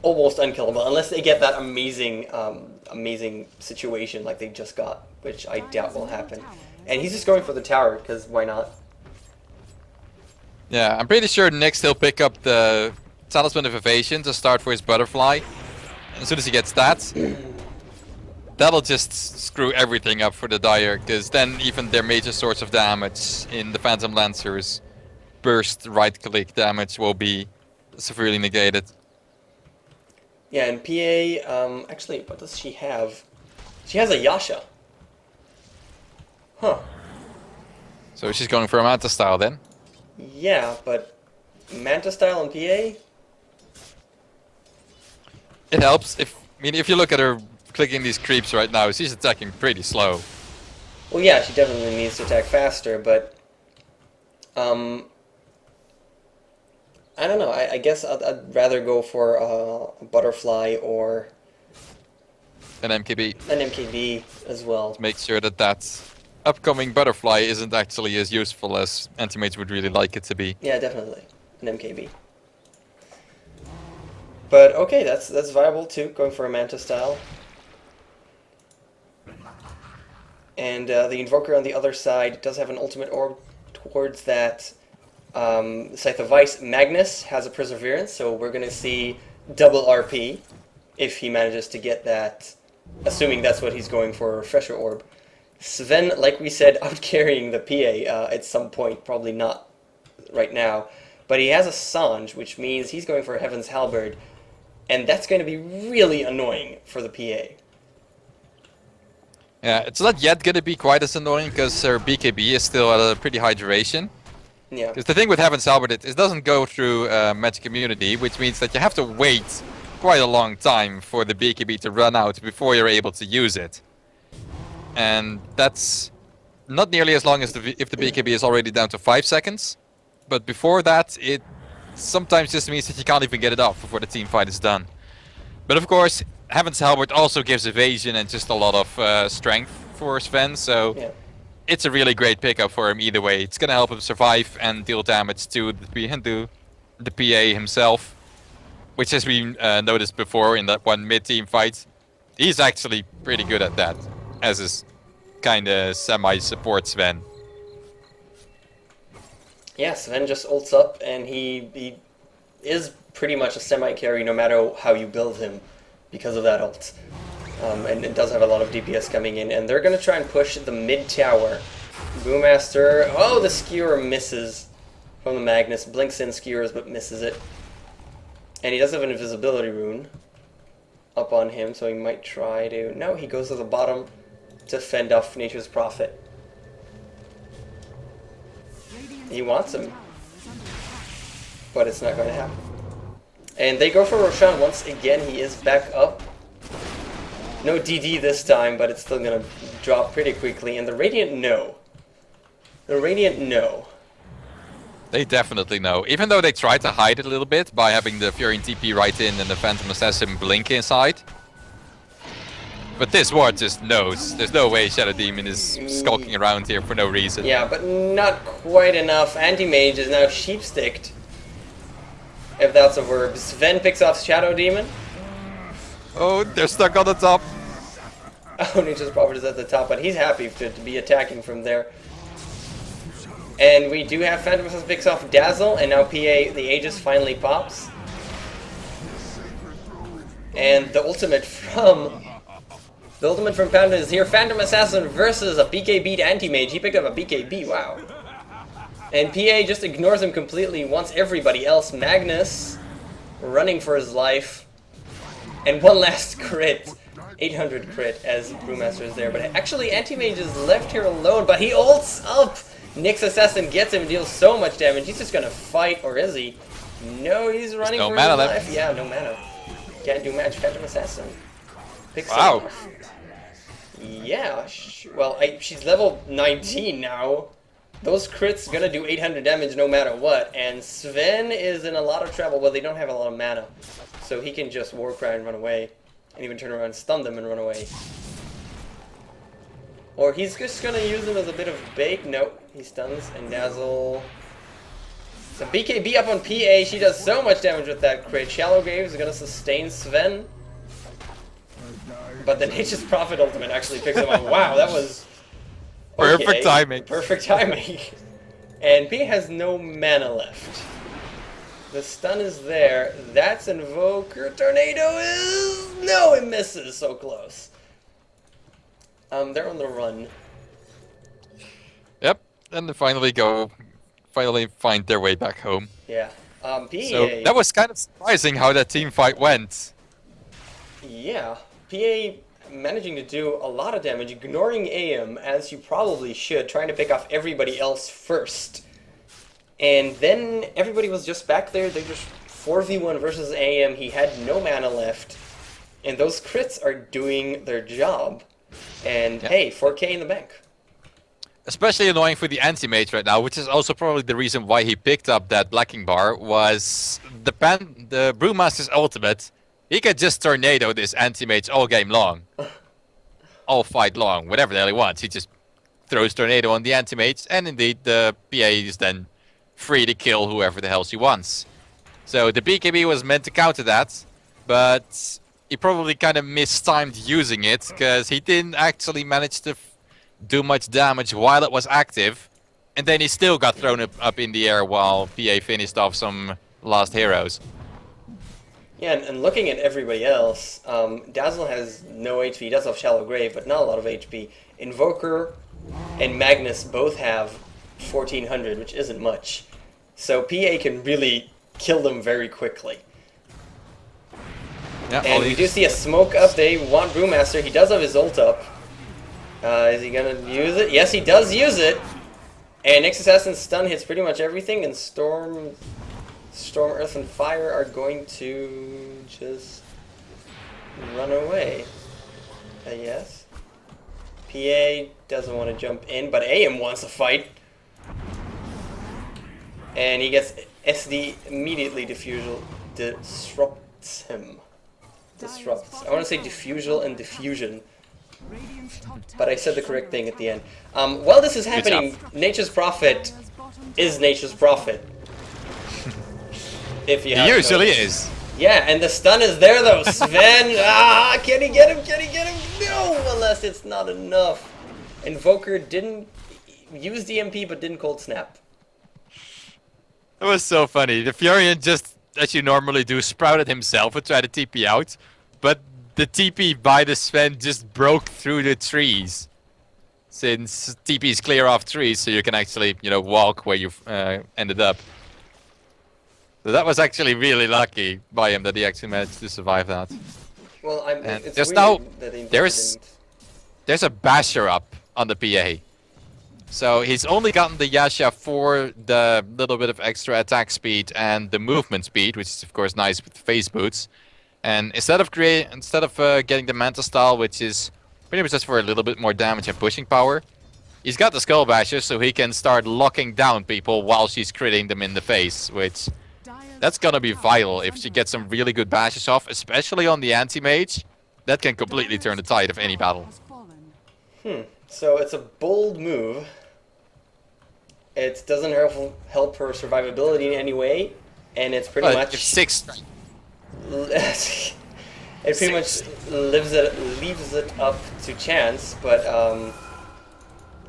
almost unkillable, unless they get that amazing situation like they just got, which I doubt will happen. And he's just going for the tower, because why not? Yeah, I'm pretty sure next he'll pick up the Talisman of Evasion to start for his butterfly. As soon as he gets that, that'll just screw everything up for the Dire, because then even their major source of damage in the Phantom Lancers burst right-click damage will be severely negated. Yeah, and PA, actually, what does she have? She has a Yasha. Huh. So she's going for a Manta style then? Yeah, but Manta style and PA? It helps. If you look at her clicking these creeps right now, she's attacking pretty slow. Well, yeah, she definitely needs to attack faster, but I don't know. I guess I'd rather go for a butterfly or An MKB. an MKB as well. To make sure that that upcoming butterfly isn't actually as useful as Anti-Mage would really like it to be. Yeah, definitely an MKB. But okay, that's viable too. Going for a Manta style. And the Invoker on the other side does have an ultimate orb towards that Scythe of Ice. Magnus has a Perseverance, so we're going to see double RP if he manages to get that, assuming that's what he's going for, a Refresher Orb. Sven, like we said, out carrying the PA at some point, probably not right now, but he has a Sange, which means he's going for a Heaven's Halberd, and that's going to be really annoying for the PA. Yeah, it's not yet going to be quite as annoying because her BKB is still at a pretty high duration. Yeah. Because the thing with Heaven's Halberd, it doesn't go through Magic Immunity, which means that you have to wait quite a long time for the BKB to run out before you're able to use it. And that's not nearly as long as if the BKB is already down to 5 seconds. But before that, it sometimes just means that you can't even get it off before the team fight is done. But of course, Heaven's Halberd also gives evasion and just a lot of strength for Sven, so Yeah. it's a really great pickup for him either way. It's gonna help him survive and deal damage to the PA himself, which has been noticed before in that one mid-team fight. He's actually pretty good at that, as his kinda semi-support Sven. Yeah, Sven just ults up, and he is pretty much a semi-carry no matter how you build him because of that ult. And it does have a lot of DPS coming in, and they're going to try and push the mid tower. Brewmaster, oh, the skewer misses from the Magnus, blinks in, skewers, but misses it. And he does have an invisibility rune up on him, so he might try to... No, he goes to the bottom to fend off Nature's Prophet. He wants him, but it's not going to happen. And they go for Roshan once again. He is back up. No DD this time, but it's still going to drop pretty quickly. And the Radiant know. The Radiant know. They definitely know. Even though they tried to hide it a little bit by having the Fury and TP right in and the Phantom Assassin blink inside. But this ward just knows. There's no way Shadow Demon is skulking around here for no reason. Yeah, but not quite enough. Anti-Mage is now sheepsticked. If that's a verb. Sven picks off Shadow Demon. Oh, they're stuck on the top. Oh, Nature's Prophet is at the top, but he's happy to be attacking from there. And we do have Phantom Assassin picks off Dazzle, and now PA, the Aegis finally pops. And the ultimate from Panda is here. Phantom Assassin versus a PK beat Anti-Mage. He picked up a PKB, wow. And PA just ignores him completely, wants everybody else. Magnus running for his life. And one last crit. 800 crit as Brewmaster is there. But actually, Anti-Mage is left here alone, but he ults up! Nyx Assassin gets him and deals so much damage. He's just gonna fight, or is he? No, he's running for his life. Yeah, no mana. Can't do match. Phantom Assassin. Picks him off. Yeah, well, she's level 19 now. Those crits gonna do 800 damage no matter what. And Sven is in a lot of trouble. Well, they don't have a lot of mana. So he can just Warcry and run away. And even turn around and stun them and run away. Or he's just gonna use them as a bit of bait. Nope, he stuns and Dazzle. So BKB up on PA. She does so much damage with that crit. Shallow Grave is gonna sustain Sven. But the Nature's Prophet ultimate actually picks him up. Wow, that was... Okay. Perfect timing. Perfect timing. And P has no mana left. The stun is there. That's Invoker. Tornado is... No, it misses. So close. They're on the run. Yep, and they finally find their way back home. Yeah. PA... So that was kind of surprising how that team fight went. Yeah. PA managing to do a lot of damage, ignoring AM, as you probably should, trying to pick off everybody else first. And then everybody was just back there, they just 4v1 versus AM, he had no mana left. And those crits are doing their job. And hey, 4k in the bank. Especially annoying for the anti-mage right now, which is also probably the reason why he picked up that blacking bar, was the Brewmaster's ultimate. He could just tornado this anti-mage all game long. All fight long, whatever the hell he wants. He just throws tornado on the anti-mage, and indeed the PA is then free to kill whoever the hell she wants. So the BKB was meant to counter that, but he probably kind of mistimed using it, because he didn't actually manage to do much damage while it was active, and then he still got thrown up in the air while PA finished off some last heroes. Yeah, and looking at everybody else, Dazzle has no HP. He does have Shallow Grave, but not a lot of HP. Invoker and Magnus both have 1400, which isn't much. So PA can really kill them very quickly. Yeah, and we do see a smoke up. They want Brewmaster. He does have his ult up. Is he going to use it? Yes, he does use it. And Nyx Assassin's stun hits pretty much everything, and Storm, Earth, and Fire are going to just run away. Yes. PA doesn't want to jump in, but AM wants to fight. And he gets SD immediately disrupts him. Disrupts. I want to say diffusal and diffusion. But I said the correct thing at the end. While this is happening, Nature's Prophet is Nature's Prophet. If you he usually is. Yeah, and the stun is there though. Sven, can he get him? Can he get him? No, unless it's not enough. Invoker didn't use the MP, but didn't cold snap. It was so funny. The Furion just, as you normally do, sprouted himself and tried to TP out, but the TP by the Sven just broke through the trees. Since TP's clear off trees, so you can actually, walk where you ended up. So that was actually really lucky by him that he actually managed to survive that. Well, And it's there's weird now that they there's didn't. there's a basher up on the PA. So he's only gotten the Yasha for the little bit of extra attack speed and the movement speed, which is of course nice with phase boots. And instead of getting the Manta style, which is pretty much just for a little bit more damage and pushing power, he's got the Skull Basher, so he can start locking down people while she's critting them in the face, which that's gonna be vital if she gets some really good bashes off, especially on the anti-mage. That can completely turn the tide of any battle. So it's a bold move. It doesn't help her survivability in any way, and it's pretty much If 6. it pretty much leaves it up to chance, but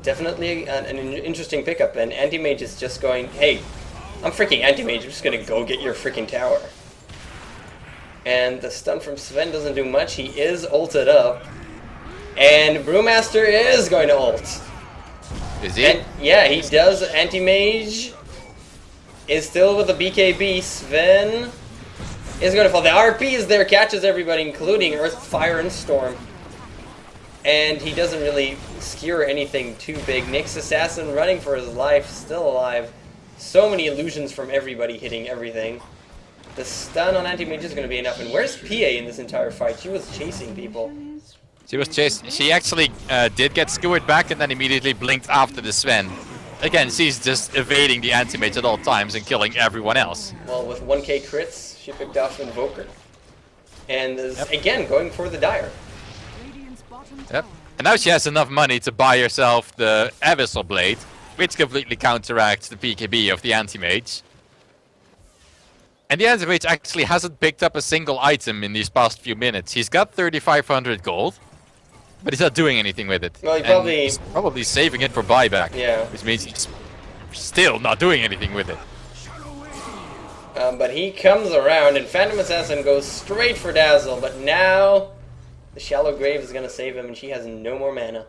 definitely an interesting pickup. And anti-mage is just going, hey, I'm freaking anti-mage, I'm just gonna go get your freaking tower. And the stun from Sven doesn't do much. He is ulted up, and Brewmaster is going to ult. Is he? And yeah, he does. Anti-mage is still with the BKB. Sven is going to fall. The RP is there, catches everybody, including Earth, Fire, and Storm. And he doesn't really skewer anything too big. Nyx Assassin running for his life, still alive. So many illusions from everybody hitting everything. The stun on Anti-Mage is going to be enough. And where's PA in this entire fight? She was chasing people. She was chased. She actually did get skewered back and then immediately blinked after the Sven. Again, she's just evading the anti-mage at all times and killing everyone else. Well, with 1k crits, she picked off Invoker. And is, again, going for the Dire. Yep. And now she has enough money to buy herself the Abyssal Blade, which completely counteracts the PKB of the anti-mage. And the anti-mage actually hasn't picked up a single item in these past few minutes. He's got 3,500 gold, but he's not doing anything with it. Well, And he's probably saving it for buyback. Yeah. Which means he's still not doing anything with it. But he comes around, and Phantom Assassin goes straight for Dazzle, but now the Shallow Grave is going to save him, and she has no more mana.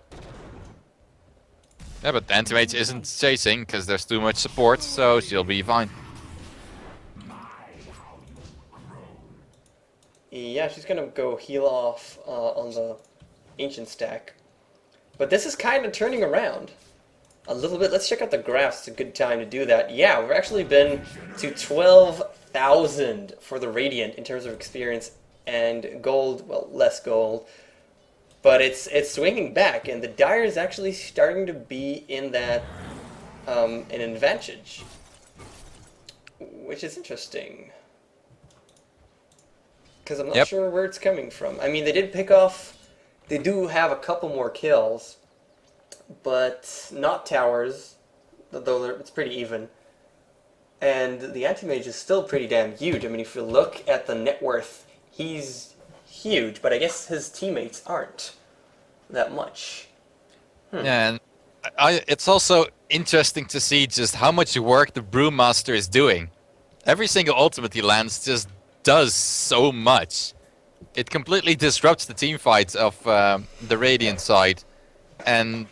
Yeah, but the anti-mage isn't chasing because there's too much support, so she'll be fine. Yeah, she's going to go heal off on the Ancient stack. But this is kind of turning around a little bit. Let's check out the graphs. It's a good time to do that. Yeah, we've actually been to 12,000 for the Radiant in terms of experience and gold. Well, less gold. But it's swinging back, and the Dire is actually starting to be in that an advantage, which is interesting. Because I'm not sure where it's coming from. I mean, they did pick off... They do have a couple more kills, but not towers, though it's pretty even. And the anti-mage is still pretty damn huge. I mean, if you look at the net worth, he's huge, but I guess his teammates aren't that much. Yeah, and it's also interesting to see just how much work the Brewmaster is doing. Every single ultimate he lands just does so much. It completely disrupts the team fights of the Radiant side. And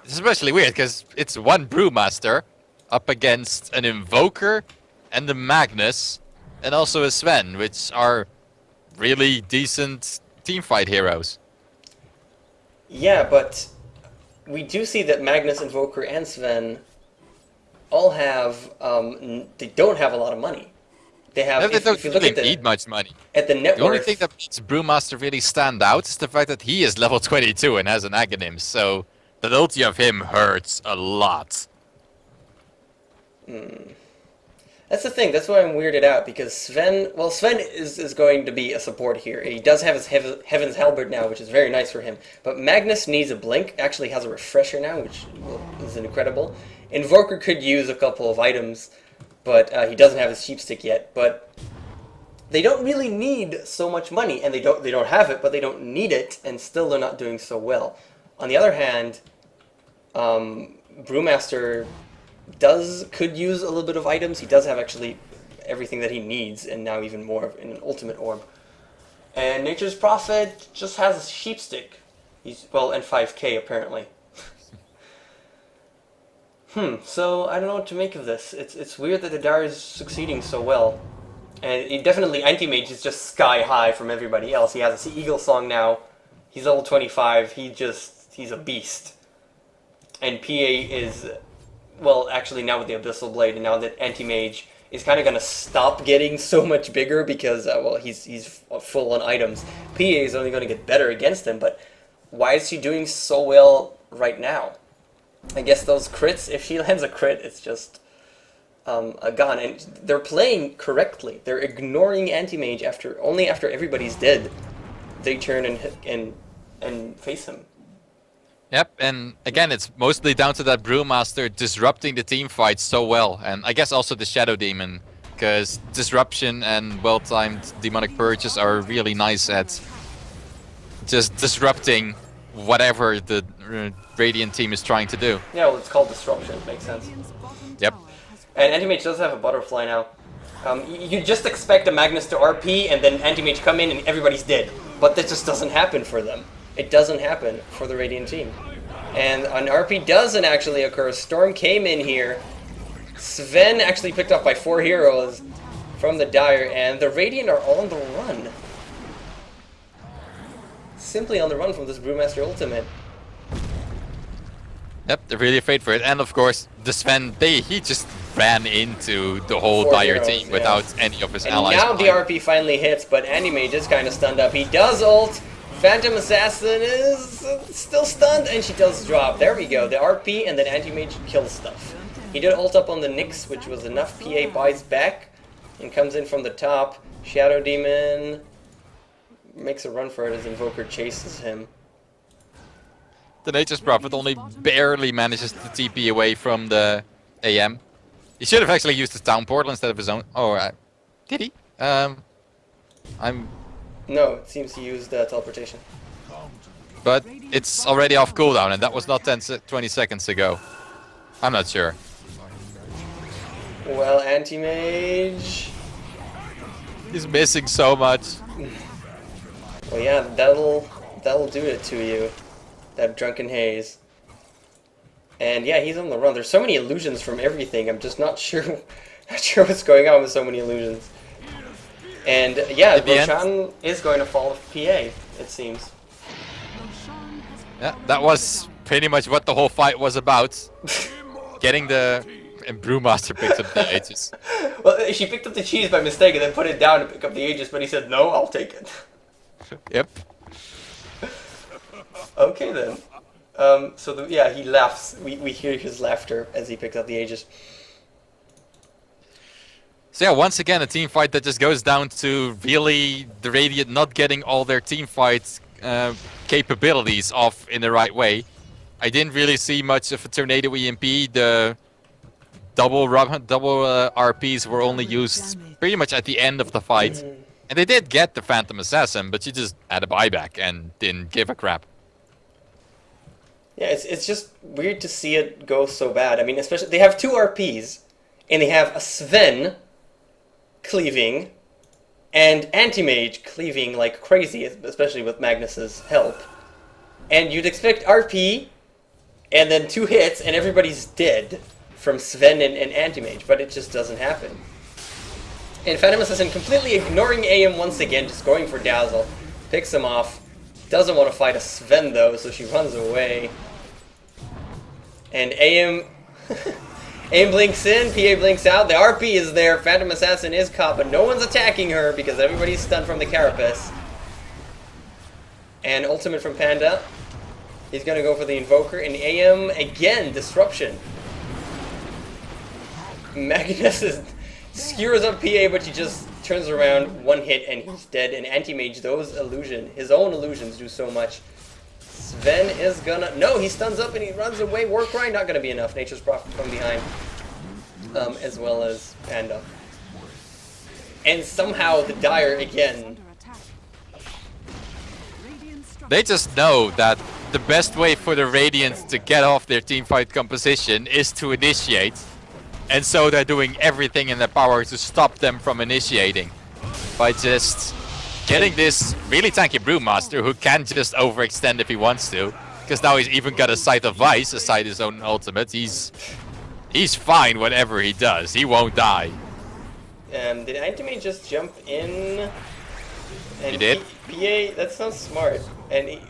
it's especially weird because it's one Brewmaster up against an Invoker and a Magnus and also a Sven, which are really decent teamfight heroes. Yeah, but we do see that Magnus, Invoker, and Sven all have... they don't have a lot of money. They have... They don't really need much money. At the net The only worth, thing that makes Brewmaster really stand out is the fact that he is level 22 and has an Aghanim, so the ulti of him hurts a lot. That's the thing. That's why I'm weirded out, because Sven... Well, Sven is going to be a support here. He does have his Heaven's Halberd now, which is very nice for him. But Magnus needs a Blink. Actually has a Refresher now, which is incredible. Invoker could use a couple of items, but he doesn't have his Sheepstick yet. But they don't really need so much money, and they don't have it, but they don't need it, and still they're not doing so well. On the other hand, Brewmaster could use a little bit of items. He does have actually everything that he needs, and now even more in an ultimate orb. And Nature's Prophet just has a sheep stick. He's, well, and 5k apparently. So I don't know what to make of this. It's weird that the Dire is succeeding so well. And he definitely, Anti-Mage is just sky high from everybody else. He has a Sea Eagle song now. He's level 25. He's a beast. And PA is, well, actually now with the Abyssal Blade, and now that Anti-Mage is kind of going to stop getting so much bigger because, well, he's full on items. PA is only going to get better against him, but why is he doing so well right now? I guess those crits, if she lands a crit, it's just gone. And they're playing correctly. They're ignoring Anti-Mage only after everybody's dead. They turn and face him. Yep, and again, it's mostly down to that Brewmaster disrupting the team fight so well, and I guess also the Shadow Demon, because disruption and well-timed demonic purges are really nice at just disrupting whatever the Radiant team is trying to do. Yeah, well, it's called disruption. Makes sense. Yep. And Anti-Mage does have a butterfly now. You just expect a Magnus to RP and then Anti-Mage come in and everybody's dead. But that just doesn't happen for them. It doesn't happen for the Radiant team. And an RP doesn't actually occur. Storm came in here. Sven actually picked up by 4 heroes from the Dire, and the Radiant are on the run. Simply on the run from this Brewmaster ultimate. Yep, they're really afraid for it. And of course, the Sven, he just ran into the whole 4 Dire heroes, team yeah. without any of his And allies. now the behind. RP finally hits, but Anti-Mage is kind of stunned up. He does ult. Phantom Assassin is still stunned, and she does drop. There we go. The RP and then Anti-Mage kills stuff. He did ult up on the Nyx, which was enough. PA buys back and comes in from the top. Shadow Demon makes a run for it as Invoker chases him. The Nature's Prophet only barely manages to TP away from the AM. He should have actually used his town portal instead of his own. Oh, did he? No, it seems he used teleportation. But it's already off cooldown, and that was not 20 seconds ago. I'm not sure. Well, Anti-Mage... He's missing so much. Well, yeah, that'll do it to you. That Drunken Haze. And yeah, he's on the run. There's so many illusions from everything. I'm just not sure what's going on with so many illusions. And yeah, Roshan is going to fall with PA, it seems. Yeah, that was pretty much what the whole fight was about. Getting the... And Brewmaster picks up the Aegis. Well, she picked up the cheese by mistake and then put it down to pick up the Aegis, but he said, no, I'll take it. Yep. Okay then. So yeah, he laughs. We hear his laughter as he picks up the Aegis. So yeah, once again, a team fight that just goes down to really the Radiant not getting all their team fight capabilities off in the right way. I didn't really see much of a Tornado EMP. The double RPs were only used pretty much at the end of the fight. And they did get the Phantom Assassin, but she just had a buyback and didn't give a crap. Yeah, it's just weird to see it go so bad. I mean, especially they have 2 RPs, and they have a Sven cleaving, and Anti-Mage cleaving like crazy, especially with Magnus's help. And you'd expect RP, and then 2 hits, and everybody's dead from Sven and Anti-Mage, but it just doesn't happen. And Phantom Assassin completely ignoring AM once again, just going for Dazzle, picks him off. Doesn't want to fight a Sven though, so she runs away. And AM AM blinks in, PA blinks out, the RP is there, Phantom Assassin is caught, but no one's attacking her because everybody's stunned from the Carapace. And ultimate from Panda. He's gonna go for the Invoker, and AM again, disruption. Magnus skewers up PA, but she just turns around, 1 hit, and he's dead. And Anti-Mage, his own illusions do so much. Sven is gonna... No, he stuns up and he runs away. Warcry, not gonna be enough. Nature's Prophet from behind. As well as Panda. And somehow the Dire again. They just know that the best way for the Radiant to get off their teamfight composition is to initiate. And so they're doing everything in their power to stop them from initiating. By just getting this really tanky Brewmaster who can just overextend if he wants to. Because now he's even got a Sight of Vice aside his own ultimate. He's fine whatever he does. He won't die. Did Antimate just jump in? And He did. PA, that's not smart. And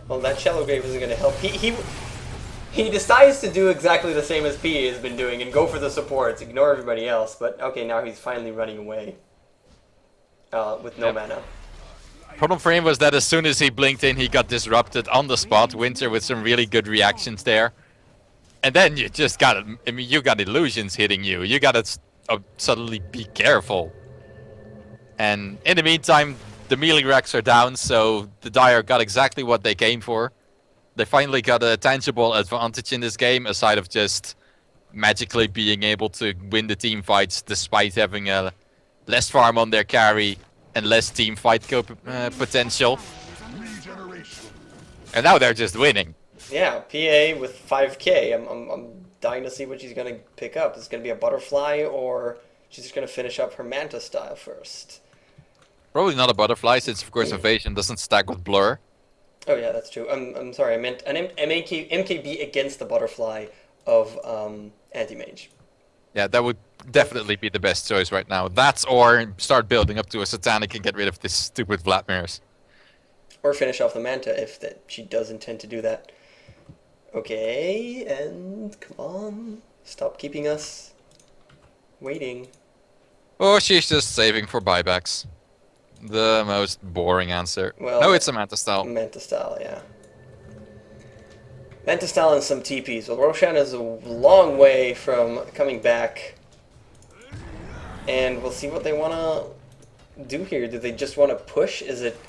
well, that Shallow Grave isn't going to help. He decides to do exactly the same as PA has been doing and go for the supports, ignore everybody else. But okay, now he's finally running away with no mana. Problem for him was that as soon as he blinked in, he got disrupted on the spot. Winter with some really good reactions there. And then you just got, I mean, you got illusions hitting you. You gotta suddenly be careful. And in the meantime, the melee racks are down, so the Dire got exactly what they came for. They finally got a tangible advantage in this game, aside of just magically being able to win the team fights despite having a less farm on their carry and less team fight potential. And now they're just winning. Yeah, PA with 5k. I'm dying to see what she's gonna pick up. Is it gonna be a butterfly, or she's just gonna finish up her Manta style first? Probably not a butterfly, since of course Evasion doesn't stack with Blur. Oh yeah, that's true. I'm sorry. I meant an MKB against the butterfly of Anti-Mage. Yeah, that would definitely be the best choice right now. That or start building up to a Satanic and get rid of this stupid Vladimirs. Or finish off the Manta if she does intend to do that. Okay, and come on. Stop keeping us waiting. Or she's just saving for buybacks. The most boring answer. Well, no, it's a Manta style. Manta style, yeah. Manta style and some TPs. Well, Roshan is a long way from coming back. And we'll see what they want to do here. Do they just want to push? Is it...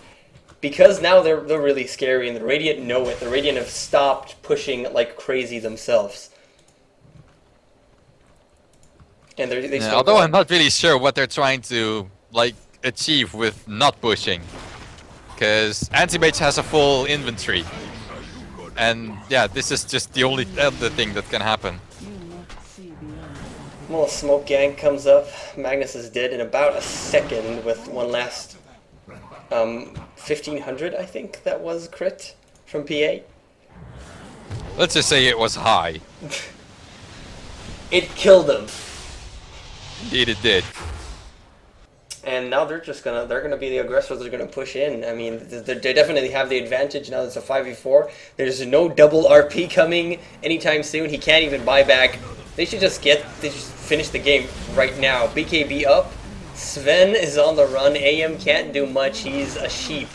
Because now they're really scary and the Radiant know it. The Radiant have stopped pushing like crazy themselves. And they Yeah, although I'm not really sure what they're trying to achieve with not pushing. Because Anti-Mage has a full inventory. And yeah, this is just the only other thing that can happen. Well, a smoke gang comes up. Magnus is dead in about a second with one last 1500, I think that was crit from PA. Let's just say it was high. It killed him. Indeed it did. And now they're gonna be the aggressors. They're gonna push in. I mean, they definitely have the advantage now. It's a 5v4. There's no double RP coming anytime soon. He can't even buy back. They should just finish the game right now. BKB up. Sven is on the run. AM can't do much. He's a sheep.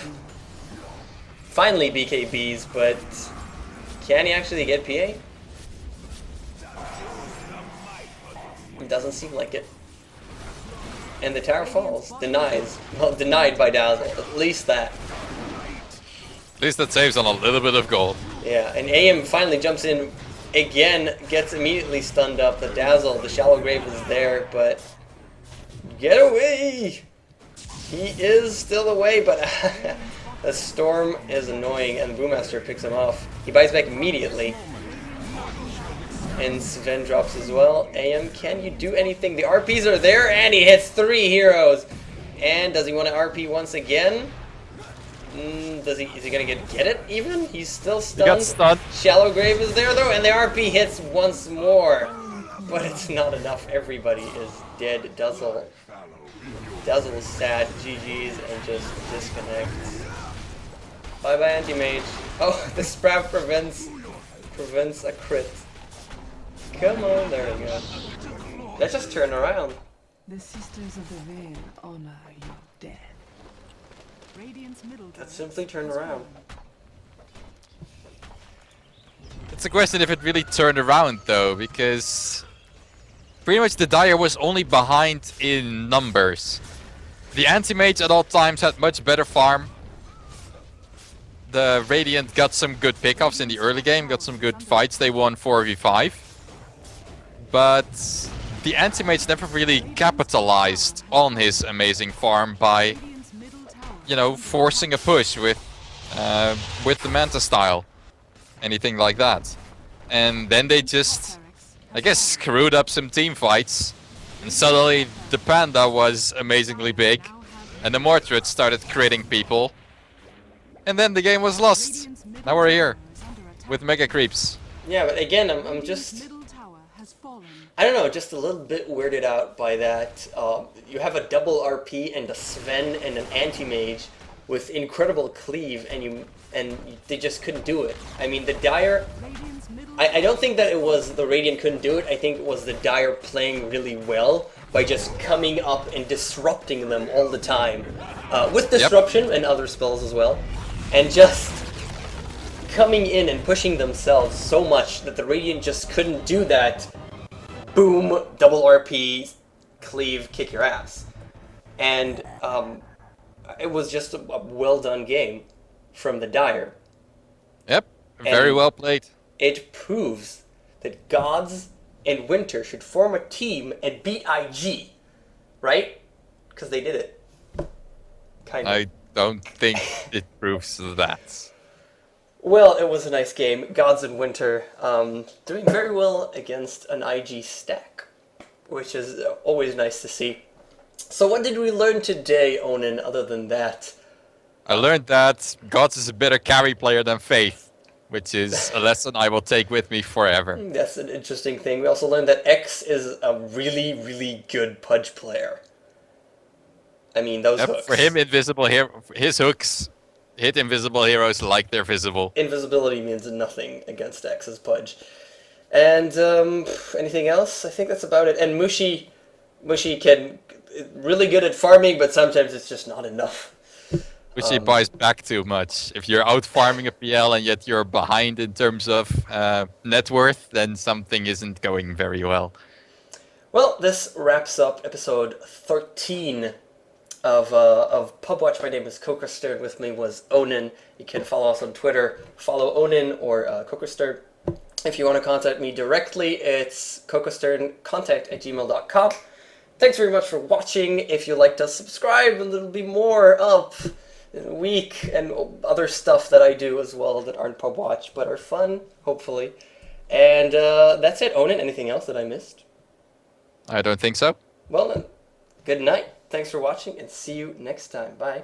Finally BKBs, but can he actually get PA? It doesn't seem like it. And the tower falls. Denied by Dazzle. At least that. At least that saves on a little bit of gold. Yeah, and AM finally jumps in again, gets immediately stunned up. The Dazzle, the Shallow Grave is there, but... Get away! He is still away, but the Storm is annoying, and Brewmaster picks him off. He bites back immediately. And Sven drops as well. AM, can you do anything? The RPs are there, and he hits 3 heroes. And does he want to RP once again? Is he gonna get it even? He's still stunned. He got stunned. Shallow Grave is there though, and the RP hits once more. But it's not enough. Everybody is dead. Dazzle's sad. GG's and just disconnects. Bye bye Anti-Mage. Oh, the Sprout prevents a crit. Come on, there we go. Let's just turn around. The Sisters of the Veil honor your dead. Radiant's middle Let's simply turn around. It's a question if it really turned around though, because pretty much the Dire was only behind in numbers. The Anti-Mage at all times had much better farm. The Radiant got some good pickoffs in the early game, got some good fights. They won 4v5. But the Anti-Mage never really capitalized on his amazing farm by, you know, forcing a push with the Manta style. Anything like that. And then they just, I guess, screwed up some team fights. And suddenly the Panda was amazingly big. And the Mortruts started critting people. And then the game was lost. Radiant's middle Now we're here tower is under attack. with Mega Creeps. Yeah, but again, I'm Radiant's just... middle tower has fallen. I don't know, just a little bit weirded out by that. You have a double RP and a Sven and an anti-mage with incredible cleave, and they just couldn't do it. I mean, the Dire... Radiant's middle I don't think that it was the Radiant couldn't do it. I think it was the Dire playing really well by just coming up and disrupting them all the time. With Disruption and other spells as well. And just coming in and pushing themselves so much that the Radiant just couldn't do that. Boom, double RP, cleave, kick your ass. And it was just a well done game from the Dire. Yep, very And- well played. It proves that GodZ and Winter should form a team and beat IG, right? Because they did it. Kind of. I don't think it proves that. Well, it was a nice game. GodZ and Winter doing very well against an IG stack, which is always nice to see. So what did we learn today, Onin, other than that? I learned that GodZ is a better carry player than Faith, which is a lesson I will take with me forever. That's an interesting thing. We also learned that X is a really, really good Pudge player. I mean, those hooks. For him, his hooks hit invisible heroes like they're visible. Invisibility means nothing against X's Pudge. And anything else? I think that's about it. And Mushi can really good at farming, but sometimes it's just not enough. Which he buys back too much. If you're out farming a PL and yet you're behind in terms of net worth, then something isn't going very well. Well, this wraps up episode 13 of Pubwatch. My name is KOKOStern. With me was Onin. You can follow us on Twitter. Follow Onin or KOKOStern. If you want to contact me directly, it's kokosterncontact@gmail.com. Thanks very much for watching. If you liked us, subscribe, and there'll be more up in a week, and other stuff that I do as well that aren't Pubwatch, but are fun, hopefully. And that's it. Onin, anything else that I missed? I don't think so. Well then, good night. Thanks for watching, and see you next time. Bye.